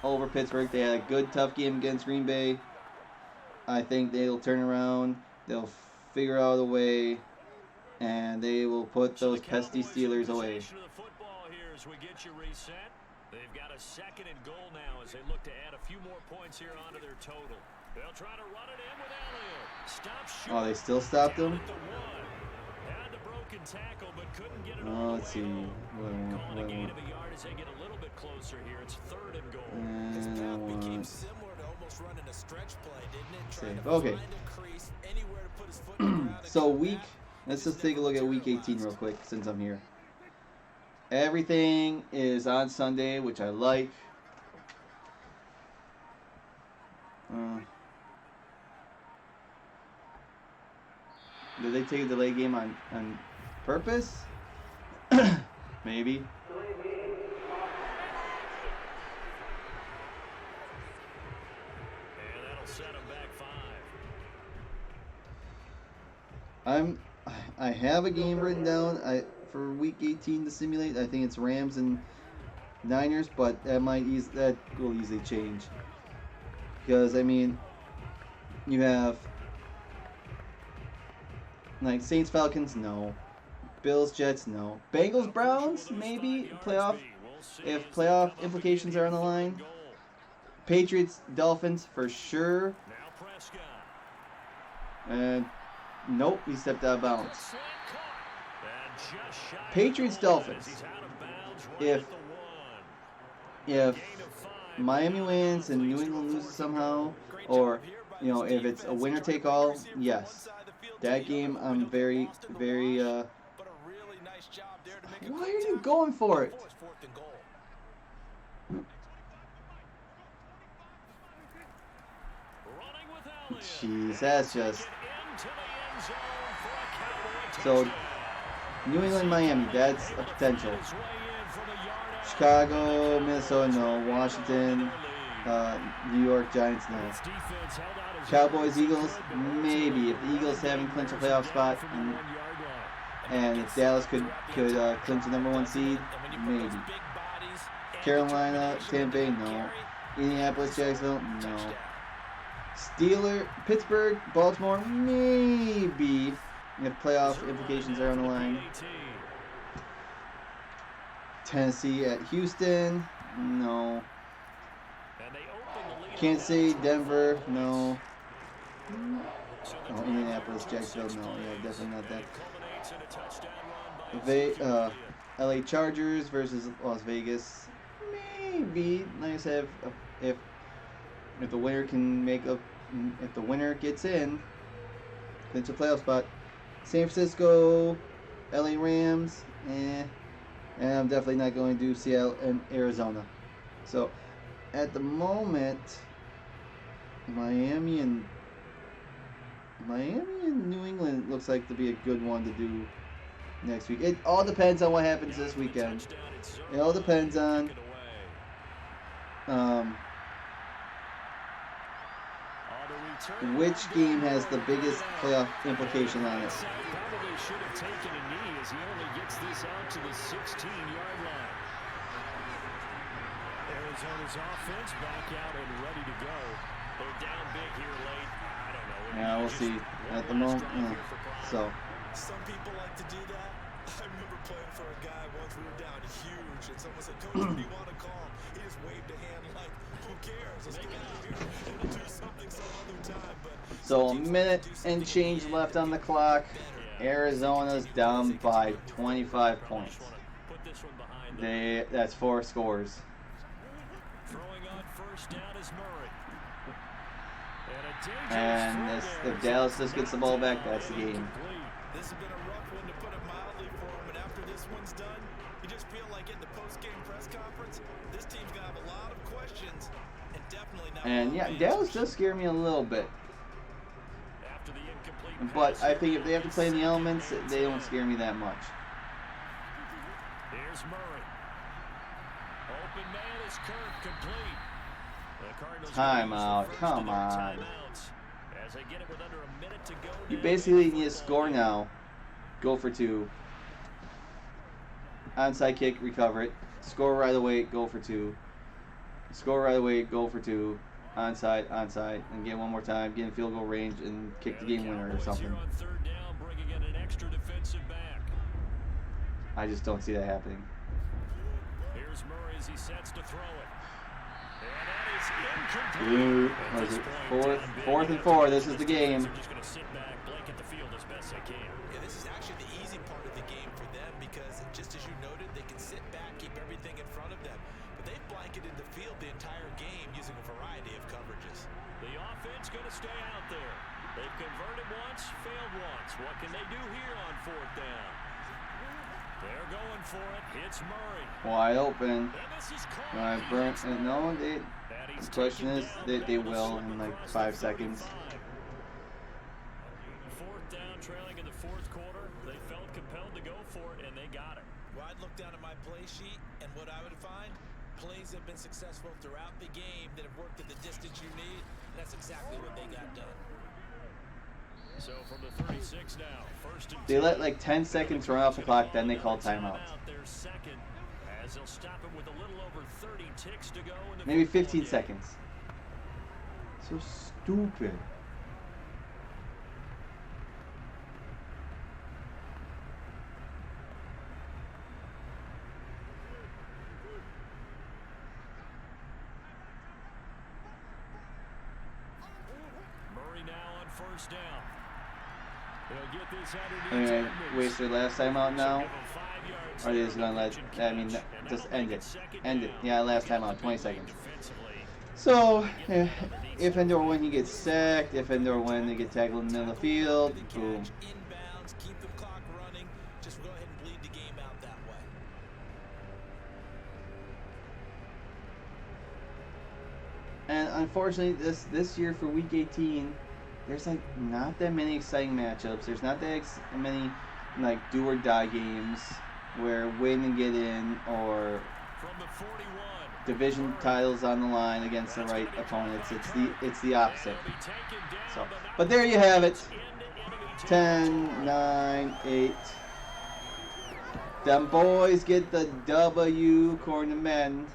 over Pittsburgh. They had a good, tough game against Green Bay. I think they'll turn around. They'll figure out a way, and they will put those pesky Steelers away. They've got a second and goal now as they look to add a few more points here onto their total. They'll try to run it in with Elliott. Stop short. Oh, they still stopped him? Had the broken tackle, but couldn't get it oh, let's see. Calling a gain of a yard as they get a little bit closer here. It's third and goal. This path became similar to almost running a stretch play, didn't it? Trying to okay. find a crease, anywhere to put his foot in the ground. So let's just take a look at week 18 real quick since I'm here. Everything is on Sunday, which I like. Did they take a delay game on purpose? Maybe. And that'll set them back 5. I have a game written down for week 18 to simulate. I think it's Rams and Niners, but that will easily change. Because I mean, you have like Saints Falcons, no. Bills Jets, no. Bengals Browns, maybe playoff if playoff implications are on the line. Patriots Dolphins for sure. And nope, he stepped out of bounds. Patriots Dolphins. If Miami wins and New England loses somehow, or if it's a winner take all, yes. That game I'm very, very why are you going for it? Jeez, that's just so. New England, Miami, that's a potential. Chicago, Minnesota, no. Washington, New York, Giants, no. Cowboys, Eagles, maybe. If the Eagles haven't clinched a playoff spot, and if Dallas could clinch the number 1 seed, maybe. Carolina, Tampa Bay, no. Indianapolis, Jacksonville, no. Pittsburgh, Baltimore, maybe. If playoff implications are on the line. Tennessee at Houston, no. Kansas City, Denver, no. Oh, Indianapolis, Jacksonville, no. Yeah, definitely not that. LA Chargers versus Las Vegas, maybe. Nice to have if the winner if the winner gets in, clinch a playoff spot. San Francisco, LA Rams, and I'm definitely not going to do Seattle and Arizona. So, at the moment, Miami and New England looks like to be a good one to do next week. It all depends on what happens this weekend. It all depends on which game has the biggest playoff implication on it. Probably should have taken a knee as he only gets this out to the 16-yard line. Arizona's offense back out and ready to go. They're down big here late. I don't know. Yeah, we'll see. At the moment, so. Some people like to do that. I remember playing for a guy once. We were down huge, and someone said, "Coach, what do you want to call?" He just waved a hand like, "Who cares? Let's get out of here and we'll do something some other time." But so a minute and change left on the clock. Arizona's down by 25 points. That's 4 scores. first down is Murray. And if Dallas just gets the ball back, that's the game. This has been a rough one, to put it mildly, for him. And after this one's done, you just feel like in the post-game press conference, this team's going to have a lot of questions and definitely not. And yeah, Dallas does scare me a little bit. But I think if they have to play in the elements, they don't scare me that much. Here's Murray. Open man is Kirk, complete. Timeout, come on. As they get it with under a minute to go. You basically need to score now. Go for 2. Onside kick, recover it. Score right away, go for 2. Score right away, go for 2. Onside, and get one more time, get in field goal range, and kick the game winner or something. I just don't see that happening. Here's Murray as he sets to throw it. Ooh, what is it? Fourth and 4. This is the game. They're just going to sit back, blanket the field as best they can. Yeah, this is actually the easy part of the game for them, because just as you noted, they can sit back, keep everything in front of them. But they've blanketed the field the entire game using a variety of coverages. The offense going to stay out there. They've converted once, failed once. What can they do here on 4th down? They're going for it. It's Murray. Wide open. No, the question is that they will in like 5 seconds. 4th down, trailing in the 4th quarter. They felt compelled to go for it, and they got it. Well, I'd look down at my play sheet, and what I would find, plays have been successful throughout the game that have worked at the distance you need, and that's exactly what they got done. So from the 36 now, first and 10. They let like 10 seconds run off the clock, then they call timeout. Their second, as they'll stop it with a little over 30 ticks to go in the Maybe 15 seconds. So stupid. Murray now on first down. He'll get this Anyway, waste their last time out now. Or are they just gonna let? I mean, just end it. End it. Yeah, last time out, 20 seconds. So, if and or when he gets sacked, if and or when they get tackled in the middle of the field, boom. Keep the clock running. Just go ahead and bleed the game out that way. And unfortunately, this year for Week 18, there's like not that many exciting matchups. There's not that many like do or die games where win and get in, or division titles on the line against the right opponents. It's the opposite. So, but there you have it. 10, 9, 8. Them boys get the W according to men,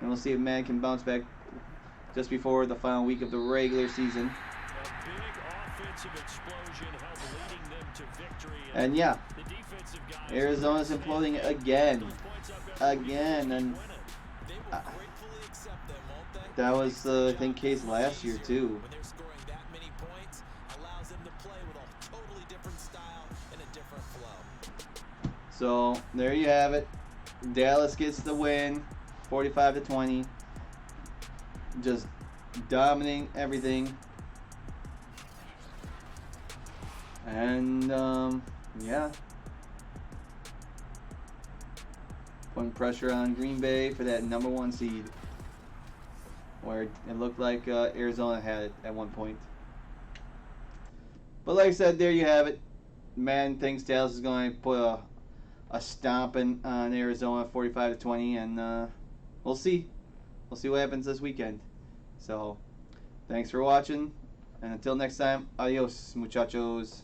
and we'll see if men can bounce back just before the final week of the regular season. And yeah, Arizona's imploding again, and that was I think case last year too. So there you have it. Dallas gets the win, 45-20. Just dominating everything. And yeah, putting pressure on Green Bay for that #1 seed, where it looked like Arizona had it at one point. But like I said, there you have it. Madden thinks Dallas is going to put a stomping on Arizona, 45-20, and we'll see. We'll see what happens this weekend. So, thanks for watching, and until next time, adios, muchachos.